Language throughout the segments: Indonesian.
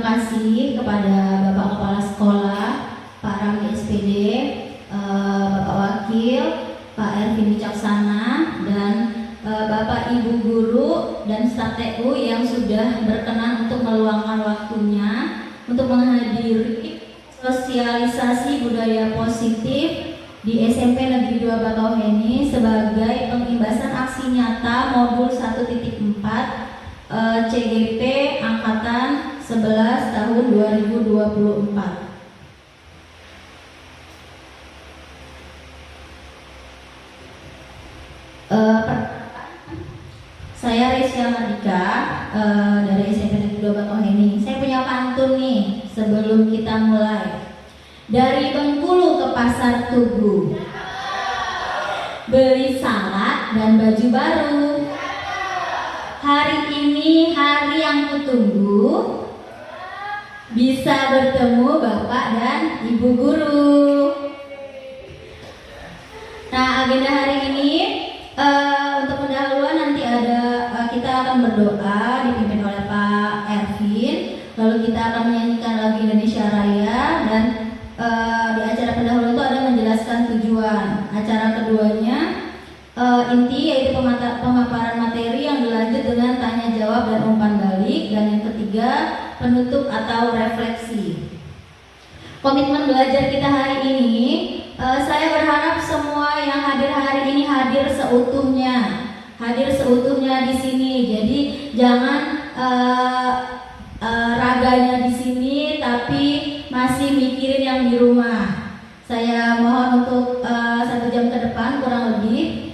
terima kasih kepada Bapak Kepala Sekolah, Pak Rami SPD, Bapak Wakil, Pak Ervin Wicaksana, dan Bapak Ibu Guru dan staf TU yang sudah berkenan untuk meluangkan waktunya untuk menghadiri sosialisasi budaya positif di SMP Negeri 2 Bakauheni sebagai pengimbasan aksi nyata modul 1.4 CGP Angkatan 11 tahun 2024. Saya Resia Mardika dari SMP Negeri 2 Bakauheni. Saya punya pantun nih sebelum kita mulai. Dari Bengkulu ke Pasar Tugu, beli salad dan baju baru. Hari ini hari yang kutunggu, bisa bertemu Bapak dan Ibu Guru. Nah, agenda hari ini untuk pendahuluan nanti kita akan berdoa dipimpin oleh Pak Ervin, lalu kita akan menyanyikan lagu Indonesia Raya, dan di acara pendahuluan itu ada menjelaskan tujuan. Acara keduanya inti, yaitu pemaparan materi yang dilanjut dengan tanya jawab dan umpan balik, dan yang ketiga penutup atau refleksi. Komitmen belajar kita hari ini, saya berharap semua yang hadir hari ini hadir seutuhnya di sini. Jadi jangan raganya di sini tapi masih mikirin yang di rumah. Saya mohon untuk 1 jam ke depan kurang lebih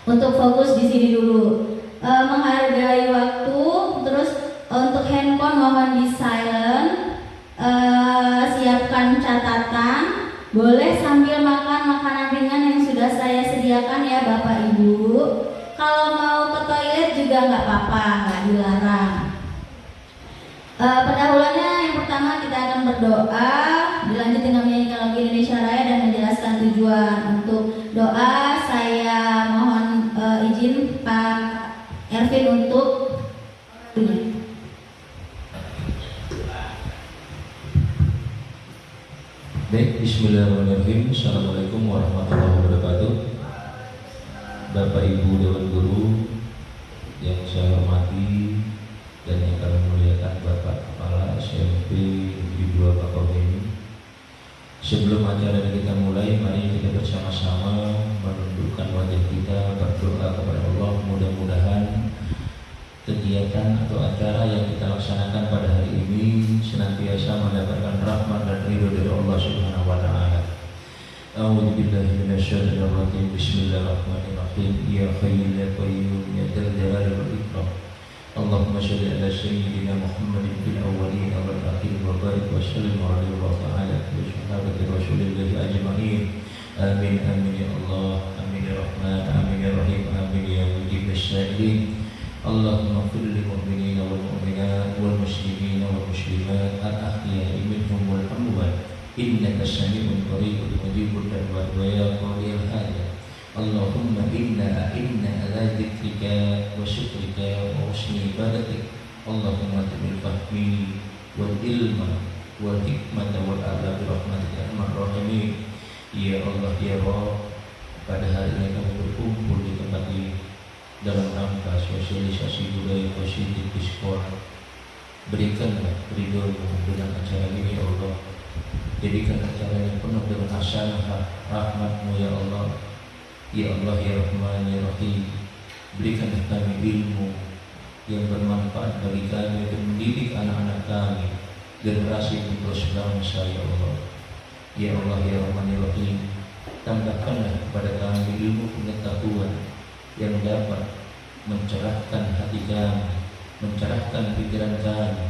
untuk fokus di sini dulu, menghargai waktu. Terus untuk handphone mohon di silent, siapkan catatan, boleh sambil makan makanan ringan yang sudah saya sediakan ya Bapak Ibu. Kalau mau ke toilet juga nggak apa-apa, nggak dilarang. Pendahuluannya yang pertama kita akan berdoa, dilanjut dengan menyanyikan lagu Indonesia Raya dan menjelaskan tujuan. Untuk doa saya mohon izin Pak Ervin untuk Baik, bismillahirrahmanirrahim. Assalamualaikum warahmatullahi wabarakatuh. Bapak Ibu Dewan Guru yang saya hormati dan yang kami muliakan, Bapak Kepala SMP Negeri 2 Bakauheni. Sebelum acara kita mulai, mari kita bersama-sama menundukkan wajah kita, berdoa kepada Allah. Mudah-mudahan kegiatan atau acara yang kita laksanakan pada hari ini senantiasa mendapatkan rahmat dan ridho dari Allah Subhanahu wa taala. A'udzu billahi minasyaitonir rajim. Bismillahirrahmanirrahim. Ya Hayyul ya Qayyum ya Dzal Jalali wal Ikram. Allahumma shalli ala sayyidina Muhammadin fil awwalin wal akhirin wa barik wa sallim alaihi wa ta'ala wa sahabati Rasulillahi ajma'in. Amin amin ya Allah. Amin ya Rahman. Amin ya Rahim. Amin ya Mujib as-sa'ilin. Allahumma fil lil mu'minina wal mu'minat wal muslimina wal muslimat al-ahya'i minhum wal amwat innaka sami'un qaribun mujibud da'wat wa ya qadil hajat. Allahumma inna ala dzikrika wa syukrika wa husni ibadatik. Allahumma tabil fahmi wal ilma wal hikmata wal adab bi rahmatika arhamar rahimin. Ya Allah ya Rabb, pada hari ini kami berkumpul di tempat ini dalam rangka sosialisasi budaya positif di sekolah. Berikanlah ridho-Mu dengan acara ini ya Allah. Jadikan acara yang penuh dengan hasanah rahmat-Mu ya Allah. Ya Allah ya Rahman ya Rahim. Berikanlah kami ilmu yang bermanfaat bagi kami untuk mendidik anak-anak kami, generasi penerus bangsa ya Allah. Ya Allah ya Rahman ya Rahim. Tambahkanlah kepada kami ilmu pengetahuan yang dapat mencerahkan hati kami, mencerahkan pikiran kami,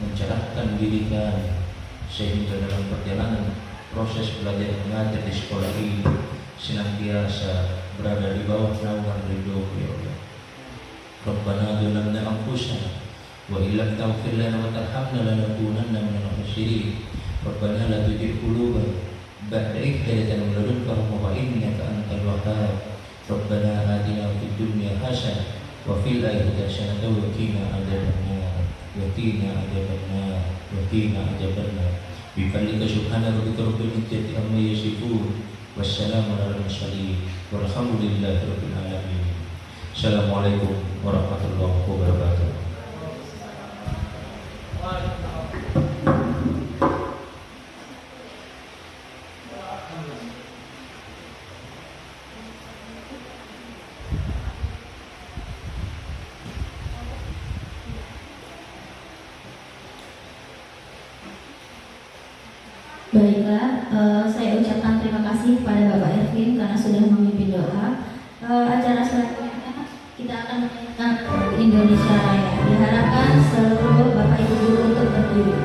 mencerahkan diri kami, sehingga dalam perjalanan proses belajar mengajar di sekolah ini senantiasa berada di bawah naungan ridho ya Allah. Rabbana zalamna anfusana wa illam taghfir lana wa tarhamna lanakunanna minal khasirin. Rabbana la tuzigh qulubana ba'da idh hadaytana wa hab lana min ladunka innaka antal wahhab. Rabbana atina fid dunya hasanah wa fil akhirati hasanah wa qina adzabannar. وقنا عذاب النار وقنا عذاب النار بفضلك سبحان ربك رب العزة عما يصفون والسلام على المرسلين والحمد لله رب العالمين. Assalamualaikum warahmatullahi wabarakatuh. Baiklah, saya ucapkan terima kasih kepada Bapak Ervin karena sudah memimpin doa. Acara selanjutnya kita akan menyanyikan Indonesia Raya. Diharapkan seluruh Bapak Ibu guru untuk berdiri.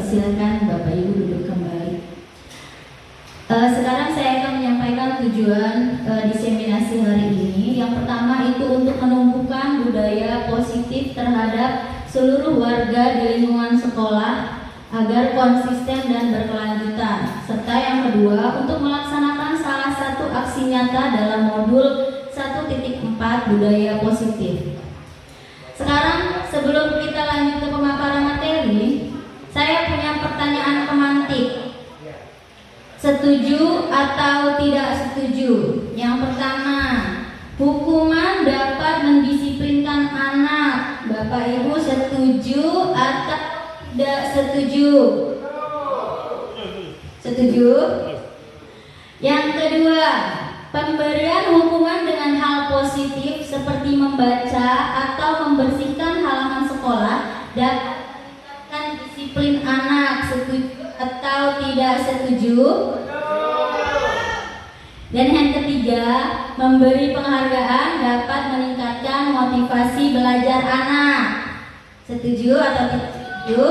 Silakan Bapak Ibu duduk kembali. Sekarang saya akan menyampaikan tujuan diseminasi hari ini. Yang pertama itu untuk menumbuhkan budaya positif terhadap seluruh warga di lingkungan sekolah agar konsisten dan berkelanjutan. Serta yang kedua untuk melaksanakan salah satu aksi nyata dalam modul 1.4 budaya positif. Sekarang sebelum kita lanjut ke pemaparan materi, saya punya pertanyaan pemantik. Setuju atau tidak setuju? Yang pertama, hukuman dapat mendisiplinkan anak. Bapak Ibu setuju atau tidak setuju? Setuju? Yang kedua, pemberian hukuman dengan hal positif seperti membaca atau membersihkan halaman sekolah dapat disiplin anak. Setuju atau tidak setuju? Dan yang ketiga, memberi penghargaan dapat meningkatkan motivasi belajar anak. Setuju atau tidak setuju?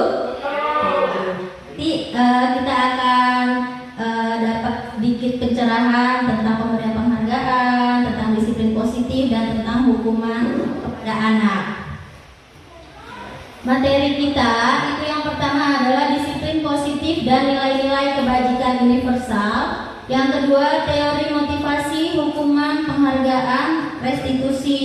Nanti kita akan dapat sedikit pencerahan tentang pemberian penghargaan, tentang disiplin positif, dan tentang hukuman kepada anak. Materi kita itu yang pertama adalah disiplin positif dan nilai-nilai kebajikan universal. Yang kedua, teori motivasi, hukuman, penghargaan, restitusi.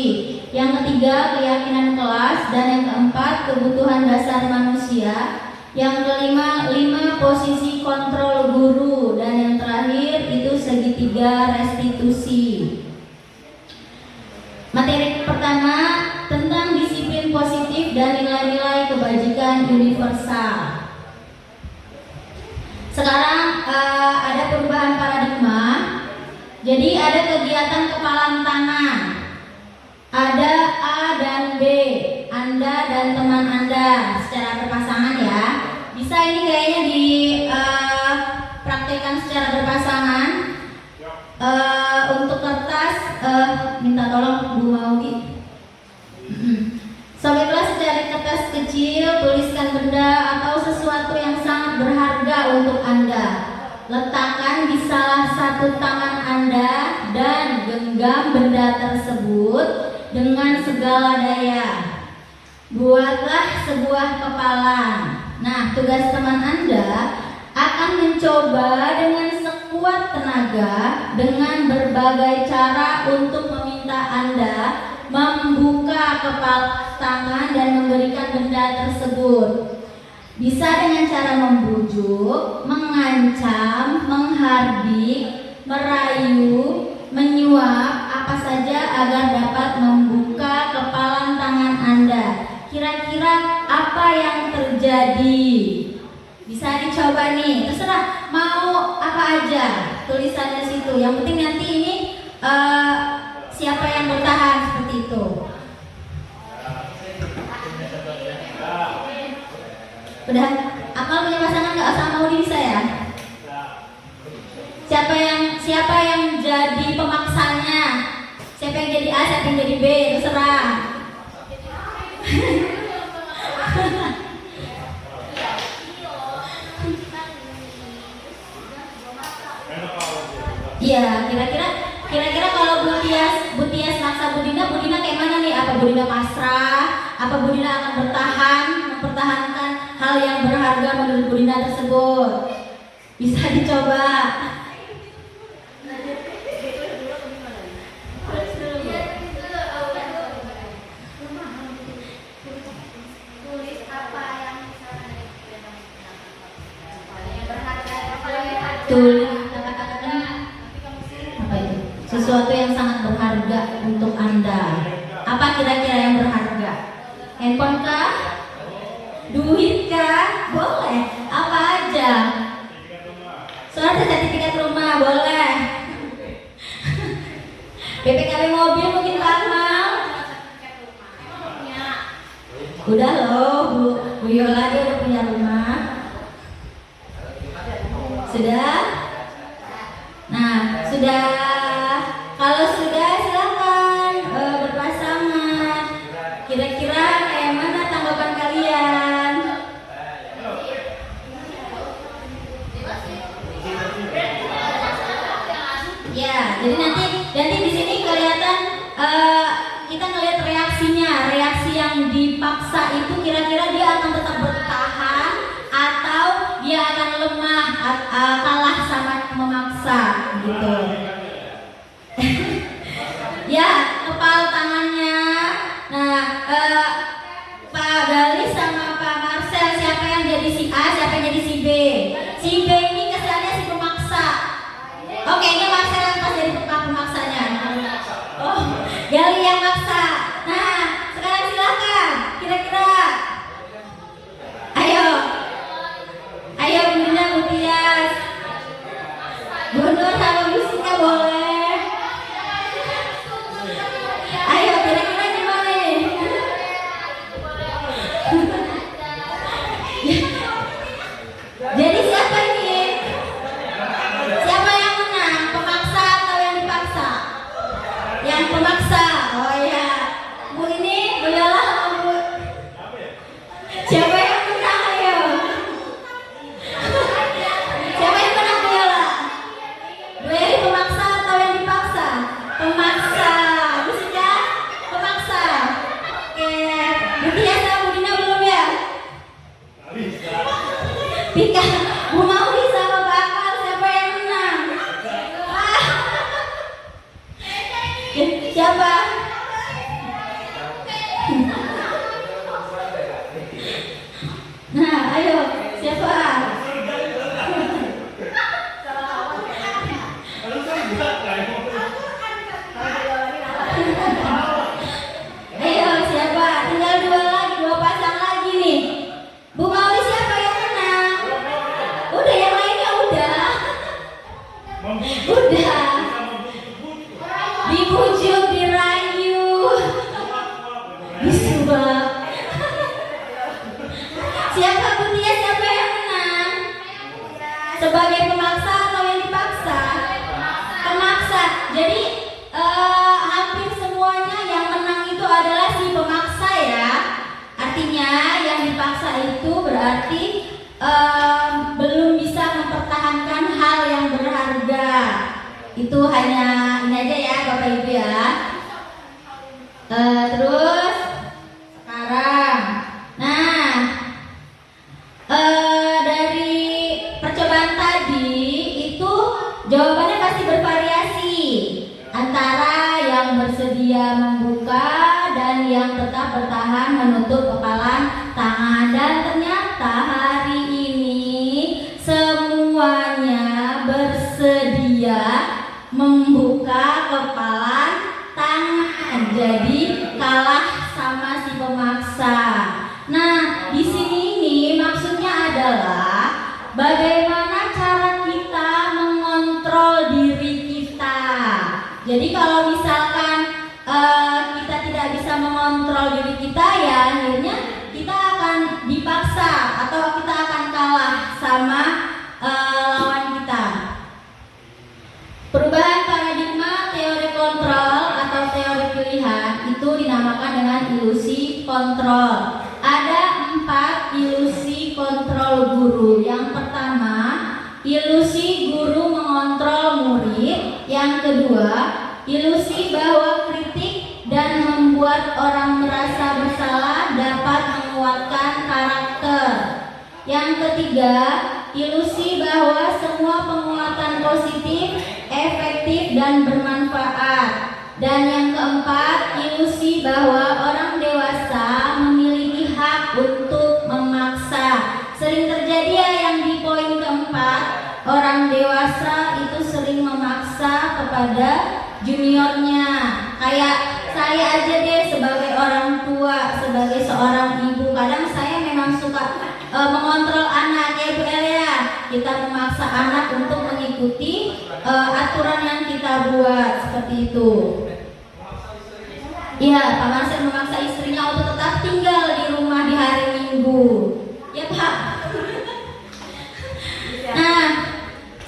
Yang ketiga, keyakinan kelas. Dan yang keempat, kebutuhan dasar manusia. Yang kelima, 5 posisi kontrol guru. Dan yang terakhir itu segitiga restitusi. Materi pertama tentang disiplin positif dan nilai-nilai kebajikan universal. Sekarang ada perubahan paradigma. Jadi ada kegiatan kepalan tangan. Ada A dan B, Anda dan teman Anda secara berpasangan ya. Bisa ini kayaknya dipraktekkan secara berpasangan. Untuk kertas minta tolong Bu Maugi. Sampai kelas secara kecil, tuliskan benda atau sesuatu yang sangat berharga untuk Anda. Letakkan di salah satu tangan Anda dan genggam benda tersebut dengan segala daya. Buatlah sebuah kepalan. Nah, tugas teman Anda akan mencoba dengan sekuat tenaga dengan berbagai cara untuk meminta Anda membuka kepala tangan dan memberikan benda tersebut. Bisa dengan cara membujuk, mengancam, menghardik, merayu, menyuap, apa saja agar dapat membuka kepalan tangan Anda. Kira-kira apa yang terjadi? Bisa dicoba nih, terserah mau apa aja tulisannya situ. Yang penting nanti ini siapa yang bertahan seperti itu. Udah, akal punya pasangan nggak usah mau bisa ya? Siapa yang jadi pemaksanya? Siapa yang jadi A, siapa yang jadi B, terserah. Iya, kira-kira kalau Bu Tias maksa Budina kayak mana nih? Apa Budina pasrah? Apa Budina akan bertahan, mempertahankan hal yang berharga menurut Budina tersebut? Bisa dicoba. Tulis apa itu? Sesuatu yang sangat berharga untuk Anda. Apa kira-kira yang berharga? Handphone kah? Duit kah? Boleh. Apa aja? Sertifikat rumah boleh. BPKB mobil mungkin mahal. Udah loh, Bu Yola dia udah punya rumah. Sudah? Nah, sudah. Kalau sudah silakan berpasangan. Kira-kira kayak mana tanggapan kalian? Ya, jadi nanti di sini kelihatan kita ngelihat reaksinya. Reaksi yang dipaksa itu kira-kira dia akan tetap bertahan atau dia akan lemah, kalah sama memaksa gitu. Ya, kepala tangannya. Nah, Pak Gali sama Pak Marcel, siapa yang jadi si A, siapa yang jadi si B? Si B ini kesannya si pemaksa. Oke, ini Marcel yang pas jadi pemaksanya. Oh, Gali yang maksa. Nah, sekarang silakan. Kira-kira, ayo Bunda, Bu Tias, Bu Nur sama Bu Sika boleh. Ayo, kira-kira gimana nih? Jadi siapa ini? Siapa yang menang? Pemaksa atau yang dipaksa? Yang pemaksa. Oh iya. Bu ini, Bu Yola sama Bu. Siapa yang menang? Ayo. Siapa yang menang, Bu Yola? Bu Eri pemaksa atau yang dipaksa? Pemaksa. Bu Sika pemaksa. Oke. Bu Tia sama Bu Dina belum ya? Pika, Bu Mauli sama Bakal, siapa yang menang? Siapa? Nah, ayo, siapa? Ayo, siapa? Tinggal dua pasang lagi nih. Bu Mauli siapa yang menang? Udah, yang lainnya udah. Udah. Dibujuk, dirayu, disuap. Siapa Bu Tia, siapa yang menang? Sebagai pemaksa atau yang dipaksa? Pemaksa. Jadi hampir semuanya yang menang itu adalah si pemaksa ya. Artinya yang yang dipaksa itu berarti belum bisa mempertahankan hal yang berharga. Itu hanya ini aja ya Bapak Ibu ya. Terus sekarang, nah dari percobaan tadi itu jawabannya pasti bervariasi antara yang bersedia membuka dan yang tetap bertahan menutup kepalan tangan. Dan ternyata hari ini semuanya bersedia membuka kepalan tangan, jadi kalah sama si pemaksa. Nah, di sini ini maksudnya adalah bagaimana cara kita mengontrol diri kita. Jadi kalau misalkan kita tidak bisa mengontrol diri kita, ya akhirnya kita akan dipaksa atau kita akan kalah sama lawan kita. Perubahan paradigma teori kontrol atau teori pilihan itu dinamakan dengan ilusi kontrol. Ada 4 ilusi kontrol guru. Yang pertama, ilusi guru mengontrol murid. Yang kedua, ilusi bahwa kritik dan membuat orang merasa bersalah dapat menguatkan karakter. Yang ketiga, ilusi bahwa semua penguatan positif, efektif dan bermanfaat. Dan yang keempat, ilusi bahwa orang dewasa memiliki hak untuk memaksa. Sering terjadi ya yang di poin keempat, orang dewasa itu sering memaksa kepada juniornya. Kayak saya aja deh sebagai orang tua, sebagai seorang ibu, kadang saya memang suka mengontrol anak ya Bu Elia. Kita memaksa anak untuk mengikuti aturan yang kita buat seperti itu. Iya, Pak Marcel memaksa istrinya untuk tetap tinggal di rumah di hari Minggu. Ya Pak. Nah,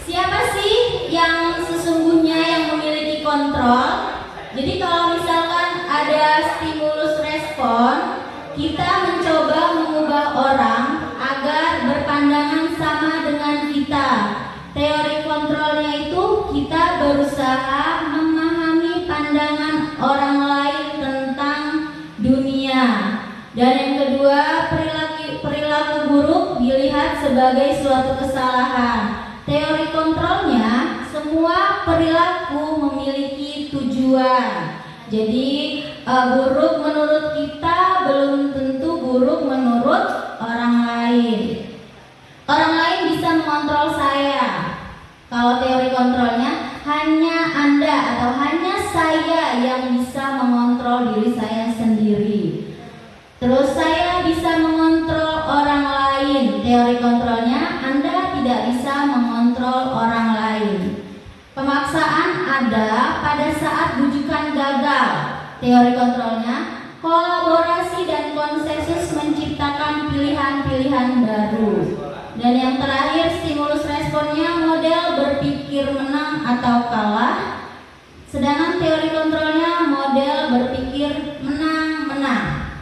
siapa sih yang sesungguhnya yang memiliki kontrol? Jadi kalau misalkan ada stimulus respon, kita mencoba mengubah orang agar berpandangan sama dengan kita. Teori kontrolnya itu kita berusaha memahami pandangan orang lain tentang dunia. Dan yang kedua, perilaku buruk dilihat sebagai suatu kesalahan. Teori kontrolnya, semua perilaku memiliki tujuan. Jadi buruk menurut kita belum tentu buruk menurut orang lain. Orang lain bisa mengontrol saya. Kalau teori kontrolnya, hanya Anda atau hanya saya yang bisa mengontrol diri saya sendiri. Terus saya bisa mengontrol orang lain. Teori kontrolnya, Anda tidak bisa mengontrol orang lain. Pemaksaan ada pada saat bujukan gagal. Teori kontrolnya, kolaborasi dan konsensus menciptakan pilihan-pilihan baru. Dan yang terakhir, stimulus responnya model berpikir menang atau kalah. Sedangkan teori kontrolnya model berpikir menang-menang.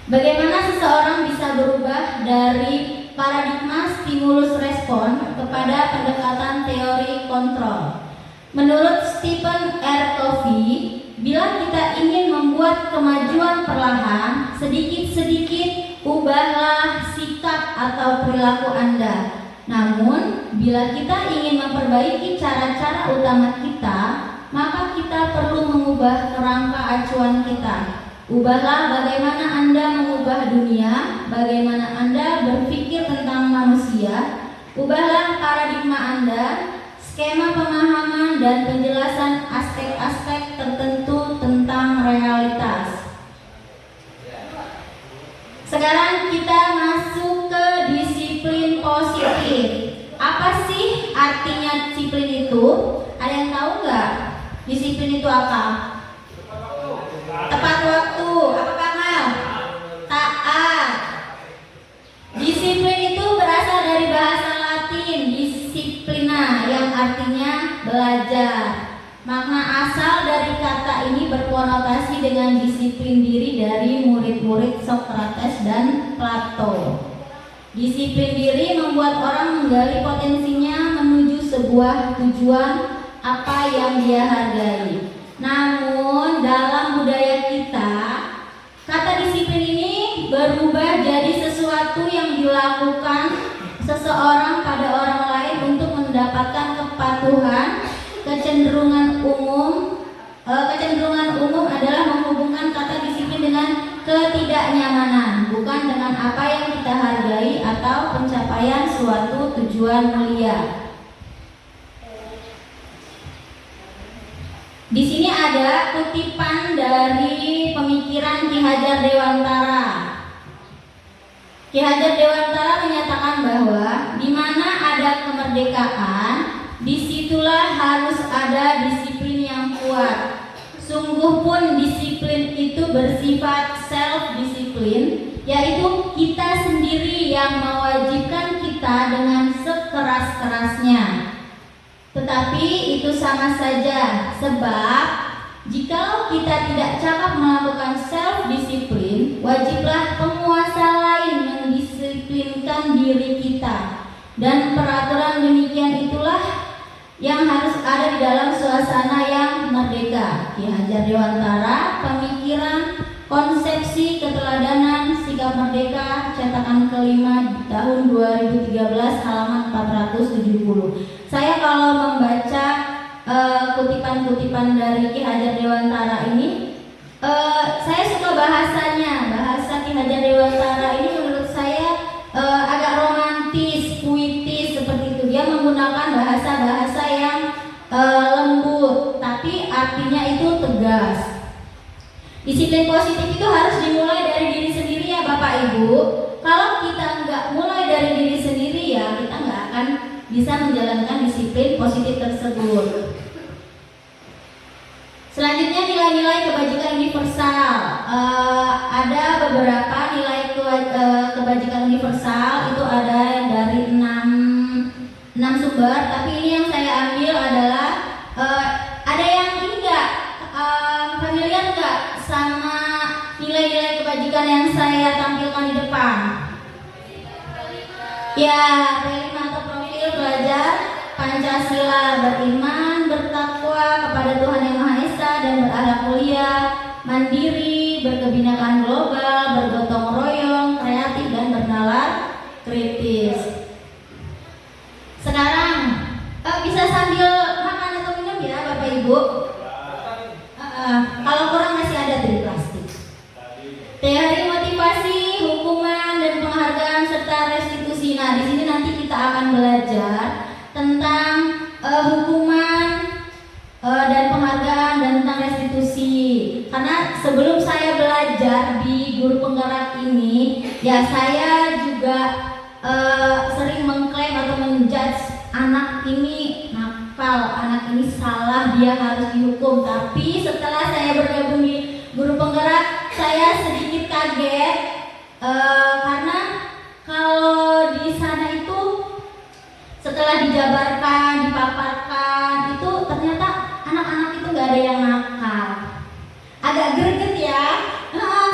Bagaimana seseorang bisa berubah dari paradigma stimulus respon kepada pendekatan teori kontrol? Menurut Stephen R. Covey, bila kita ingin membuat kemajuan perlahan, sedikit-sedikit ubahlah sikap atau perilaku Anda. Namun, bila kita ingin memperbaiki cara-cara utama kita, maka kita perlu mengubah kerangka acuan kita. Ubahlah bagaimana Anda mengubah dunia, bagaimana Anda berpikir tentang manusia. Ubahlah paradigma Anda, skema pemahaman dan penjelasan aspek-aspek tertentu tentang realitas. Sekarang kita masuk ke disiplin positif. Apa sih artinya disiplin itu? Ada yang tahu nggak? Disiplin itu apa? Tepat waktu, apa Kamal? Taat. Disiplin itu berasal dari bahasa Latin disiplina yang artinya belajar. Makna asal dari kata ini berkonotasi dengan disiplin diri dari murid-murid Socrates dan Plato. Disiplin diri membuat orang menggali potensinya menuju sebuah tujuan apa yang dia hargai. Namun dalam budaya kita, kata disiplin ini berubah jadi sesuatu yang dilakukan seseorang pada orang lain untuk mendapatkan kepatuhan. Kecenderungan umum adalah menghubungkan kata disiplin dengan ketidaknyamanan, bukan dengan apa yang kita hargai atau pencapaian suatu tujuan mulia. Di sini ada kutipan dari pemikiran Ki Hajar Dewantara. Ki Hajar Dewantara menyatakan bahwa di mana ada kemerdekaan, disitulah harus ada disiplin yang kuat. Sungguh pun disiplin itu bersifat self-disiplin, yaitu kita sendiri yang mewajibkan kita dengan sekeras-kerasnya. Tetapi itu sama saja, sebab jikalau kita tidak cakap melakukan self-disiplin, wajiblah penguasa lain mendisiplinkan diri kita. Dan peraturan demikian itulah yang harus ada di dalam suasana yang merdeka. Ki Hajar Dewantara, Pemikiran, Konsepsi Keteladanan Sikap Merdeka, cetakan kelima tahun 2013, halaman 470. Saya kalau membaca kutipan-kutipan dari Ki Hajar Dewantara ini, saya suka bahasanya. Bahasa Ki Hajar Dewantara ini menurut saya agak romantis, puitis seperti itu. Dia menggunakan bahasa-bahasa yang lembut, tapi artinya itu tegas. Disiplin positif itu harus dimulai dari diri sendiri ya Bapak Ibu. Kalau kita nggak mulai dari diri sendiri ya kita nggak akan bisa menjalankan disiplin positif tersebut. Selanjutnya nilai-nilai kebajikan universal. Ada beberapa nilai kebajikan universal, itu ada dari 6 sumber, tapi ini yang saya ambil adalah ada yang ini enggak familiar enggak sama nilai-nilai kebajikan yang saya tampilkan di depan? Ya, P5 atau profil belajar Pancasila, beriman, bertakwa kepada Tuhan Yang Maha Esa dan berakhlak mulia, mandiri, berkebinekaan global, bergotong royong, kreatif dan bernalar kritis. Sekarang bisa sambil makan atau minum ya Bapak Ibu. Kalau kurang masih ada dari plastik. Teori motivasi, hukuman dan penghargaan serta restitusi. Nah, di sini nanti kita akan belajar tentang hukuman dan penghargaan dan tentang restitusi. Karena sebelum saya belajar di guru penggerak ini, ya saya juga sering mengklaim atau menjudge anak ini nakal, anak ini salah, dia harus dihukum. Tapi setelah saya bergabung di guru penggerak, saya sedikit kaget karena kalau di sana itu setelah dijabarkan, dipaparkan, itu ternyata anak-anak itu nggak ada yang nakal. Agak greget ya.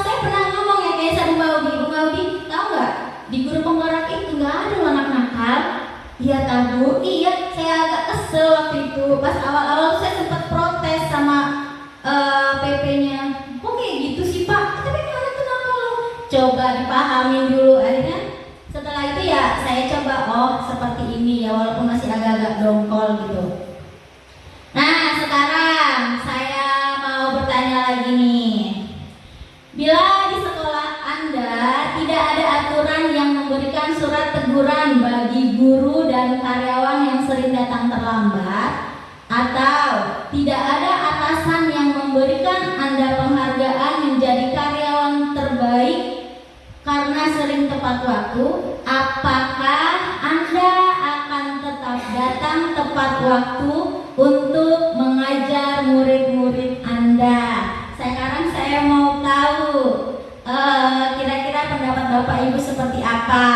Saya pernah ngomong ya kayak sama Bung Audi, tahu nggak? Di guru penggerak itu nggak ada anak nakal. Iya tahu, iya saya agak kesel waktu itu. Pas awal-awal saya sempat protes sama PP-nya. Kok kayak gitu sih Pak? Tapi anak tuh nakal loh. Coba dipahamin dulu. Akhirnya setelah itu ya saya coba, oh seperti ini ya, walaupun masih agak-agak dongkol gitu. Nah sekarang saya mau bertanya lagi nih. Bila di sekolah Anda tidak ada aturan yang memberikan surat teguran bagi guru dan karyawan yang sering datang terlambat, atau tidak ada atasan yang memberikan Anda penghargaan menjadi karyawan terbaik karena sering tepat waktu, apakah Anda akan tetap datang tepat waktu untuk mengajar murid-murid Anda? Sekarang saya mau tahu kira-kira pendapat Bapak Ibu seperti apa?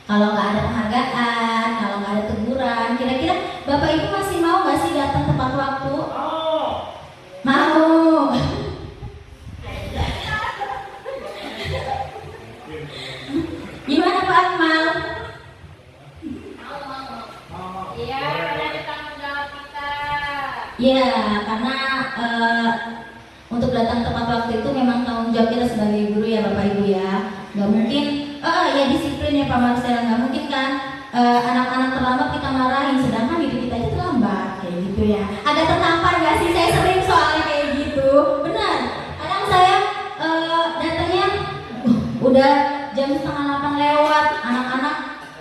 Kalau nggak ada penghargaan, kalau nggak ada teguran, kira-kira Bapak Ibu masih mau nggak sih datang tepat Bu Akmal? Iya, karena ada tanggung jawab kita. Ya, karena untuk datang tepat waktu itu memang tanggung jawab kita sebagai guru ya Bapak Ibu ya. Nggak mungkin, ya disiplin ya Pak Marcel. Nggak mungkin kan anak-anak terlambat kita marahin, sedangkan hidup kita aja terlambat kayak gitu ya. Agak tertampar nggak sih? Saya sering soalnya kayak gitu. Benar. Kadang saya datangnya udah jam 7:30 lewat, anak-anak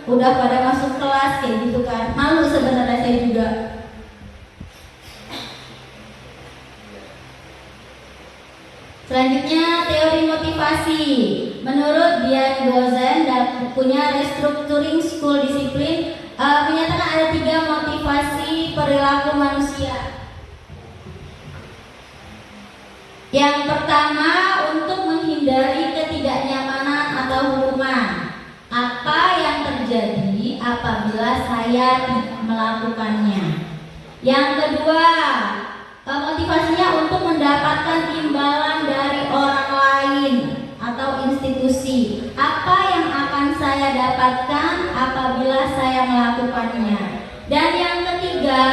udah pada masuk kelas kayak gitu kan. Malu sebenarnya saya juga. Selanjutnya teori motivasi. Menurut Dian Gozen dan bukunya Restructuring School Discipline menyatakan ada 3 motivasi perilaku manusia. Yang pertama, untuk menghindari ketidaknyamanan atau hukuman. Apa yang terjadi apabila saya tidak melakukannya? Yang kedua, motivasinya untuk mendapatkan imbalan dari orang lain atau institusi. Apa yang akan saya dapatkan apabila saya melakukannya? Dan yang ketiga,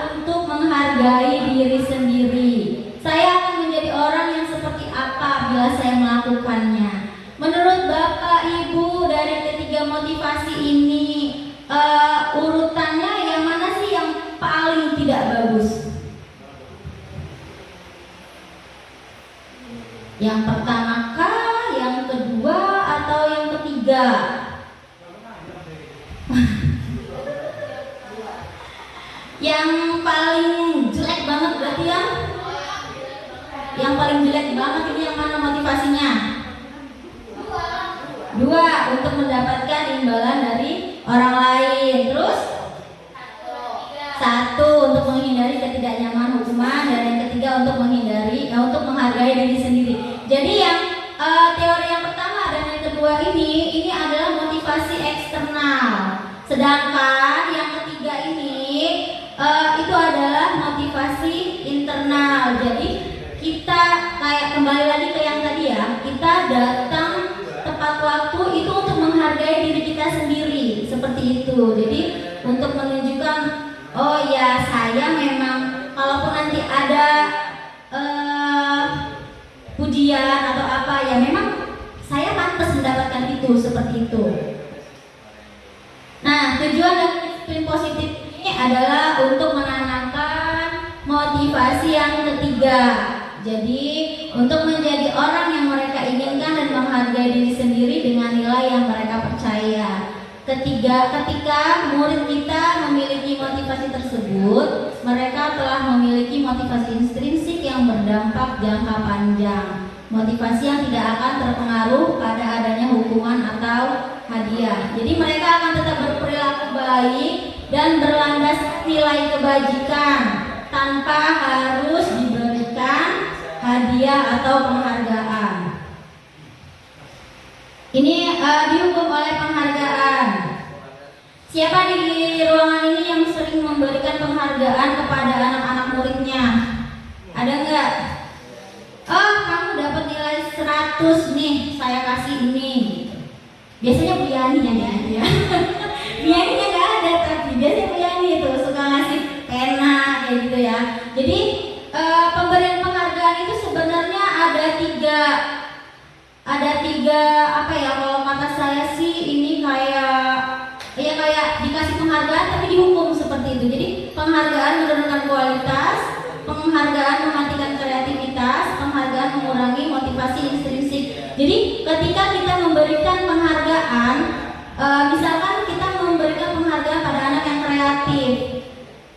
untuk menghargai diri sendiri. Saya akan menjadi orang yang seperti apa bila saya melakukannya? Menurut Bapak Ibu, dari ketiga motivasi ini urutannya yang mana sih yang paling tidak bagus? Yang pertama kah, yang kedua, atau yang ketiga? Yang paling jelek banget berarti ya? Yang paling jelek banget ini yang mana motivasinya? Dua, untuk mendapatkan imbalan dari orang lain. Terus? Satu, untuk menghindari ketidaknyamanan hukuman, dan yang ketiga untuk untuk menghargai diri sendiri. Jadi yang teori yang pertama dan yang kedua ini adalah motivasi eksternal. Sedangkan yang ketiga ini itu adalah motivasi internal. Jadi kita kayak kembali lagi ke yang tadi ya, kita datang tepat waktu itu untuk menghargai diri kita sendiri, seperti itu. Jadi untuk menunjukkan, oh ya saya memang kalaupun nanti ada pujian atau apa ya, memang saya pantas mendapatkan itu, seperti itu. Nah, tujuan dari disiplin positif ini adalah untuk menanamkan motivasi yang ketiga. Jadi untuk menjadi orang yang mereka inginkan dan menghargai diri sendiri dengan nilai yang mereka percaya. Ketika murid kita memiliki motivasi tersebut, mereka telah memiliki motivasi intrinsik yang berdampak jangka panjang. Motivasi yang tidak akan terpengaruh pada adanya hukuman atau hadiah. Jadi mereka akan tetap berperilaku baik dan berlandas nilai kebajikan tanpa harus diberikan hadiah atau penghargaan. Ini dihukum oleh penghargaan. Siapa di ruangan ini yang sering memberikan penghargaan kepada anak-anak muridnya? Ada enggak? Oh, kamu dapat nilai 100 nih, saya kasih ini. Biasanya Bu Yani yang gitu ya. Bu Yani-nya enggak ada, tapi biasanya Bu Yani itu suka ngasih pena kayak gitu ya. Jadi pemberian penghargaan itu sebenarnya ada tiga apa ya, kalau kata saya sih ini kayak dikasih penghargaan tapi dihukum, seperti itu. Jadi penghargaan menurunkan kualitas, penghargaan mematikan kreativitas, penghargaan mengurangi motivasi intrinsik. Jadi ketika kita memberikan penghargaan, misalkan kita memberikan penghargaan pada anak yang kreatif,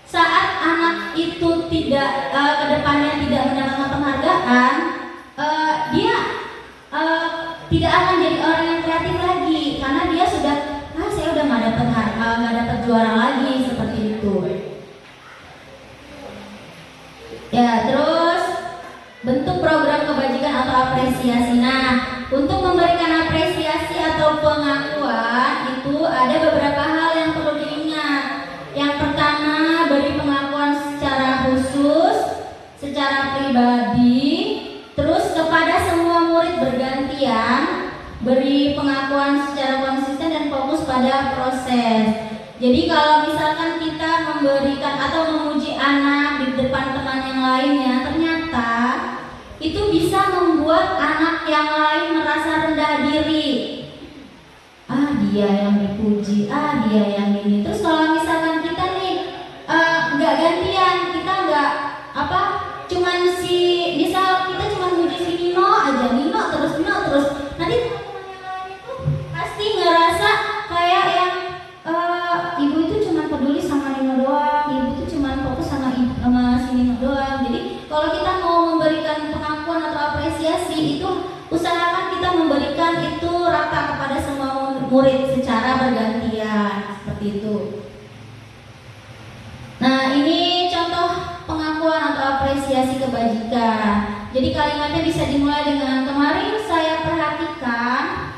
saat anak itu kedepannya tidak mendapatkan penghargaan, dia tidak akan jadi orang yang kreatif lagi, karena dia sudah saya udah nggak dapat juara lagi, seperti itu. Ya, terus bentuk program kebajikan atau apresiasi. Nah, untuk memberikan apresiasi atau pengakuan itu ada beberapa hal yang perlu diingat. Yang pertama, beri pengakuan secara khusus, secara pribadi, terus kepada semua murid bergantian, beri pengakuan secara konsisten dan ada proses. Jadi kalau misalkan kita memberikan atau memuji anak di depan teman yang lainnya, ternyata itu bisa membuat anak yang lain merasa rendah diri. Ah, dia yang dipuji, ah dia yang ini. Terus kalau misalkan kita nih nggak gantian, kita nggak cuman misal kita cuma muji si Nino aja, Nino terus, nanti teman-teman yang lain itu pasti ngerasa kayak yang ibu itu cuma peduli sama Nino doang, ibu itu cuma fokus sama si Nino doang. Jadi kalau kita mau memberikan pengakuan atau apresiasi, itu usahakan kita memberikan itu rata kepada semua murid secara bergantian, seperti itu. Nah, ini contoh pengakuan atau apresiasi kebajikan. Jadi kalimatnya bisa dimulai dengan, kemarin saya perhatikan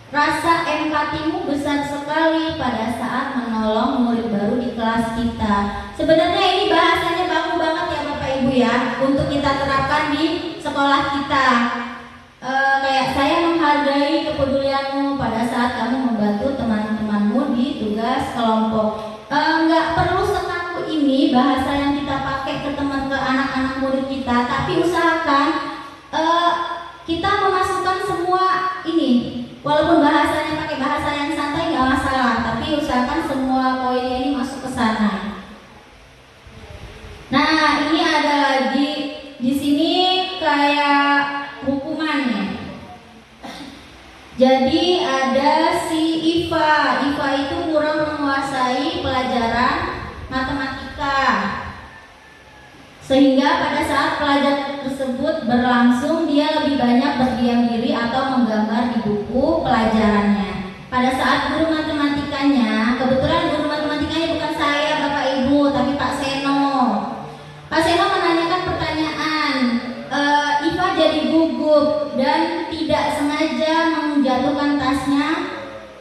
rasa empatimu besar sekali pada saat menolong murid baru di kelas kita. Sebenarnya ini bahasanya baku banget ya Bapak Ibu ya, untuk kita terapkan di sekolah kita. Kayak saya menghargai kepedulianmu pada saat kamu membantu teman-temanmu di tugas kelompok. Nggak perlu sekaku ini bahasa yang kita pakai ke anak-anak murid kita, tapi usahakan kita memasukkan semua ini. Walaupun bahasanya pakai bahasa yang santai nggak masalah, tapi usahakan semua poinnya ini masuk ke sana. Nah, ini ada lagi di sini kayak hukumannya. Jadi ada si Iva itu kurang menguasai pelajaran matematika, sehingga pada saat pelajaran tersebut berlangsung dia lebih banyak berdiam diri atau menggambar di buku pelajarannya. Pada saat guru matematikanya, kebetulan guru matematikanya bukan saya Bapak Ibu, tapi Pak Seno. Pak Seno menanyakan pertanyaan, Iva jadi gugup dan tidak sengaja menjatuhkan tasnya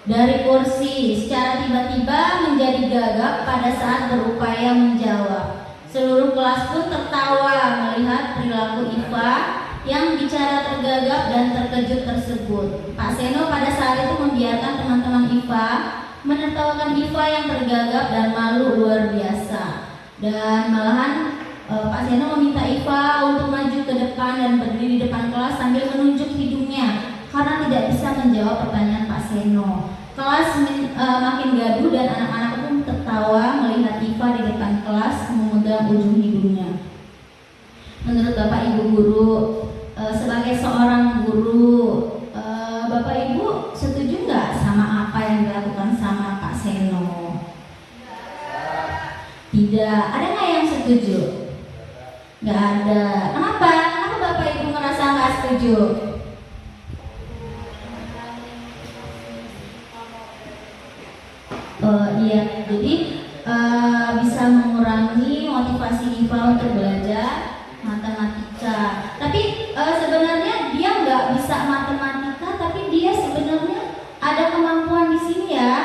dari kursi. Secara tiba-tiba menjadi gagap pada saat berupaya menjawab. Seluruh kelas pun tertawa melihat perilaku Iva yang bicara tergagap dan terkejut tersebut. Pak Seno pada saat itu membiarkan teman-teman Iva menertawakan Iva yang tergagap dan malu luar biasa. Dan malahan Pak Seno meminta Iva untuk maju ke depan dan berdiri di depan kelas sambil menunjuk hidungnya karena tidak bisa menjawab pertanyaan Pak Seno. Kelas makin gaduh dan anak-anak pun tertawa melihat Iva di depan kelas memegang ujung hidungnya. Menurut Bapak Ibu guru, sebagai seorang guru, Bapak Ibu setuju nggak sama apa yang dilakukan sama Pak Seno? Tidak. Ada nggak yang setuju? Nggak ada. Kenapa? Kenapa Bapak Ibu merasa nggak setuju? Iya, jadi bisa mengurangi motivasi Iva untuk belajar matematika. Tapi sebenarnya dia nggak bisa matematika, tapi dia sebenarnya ada kemampuan di sini ya.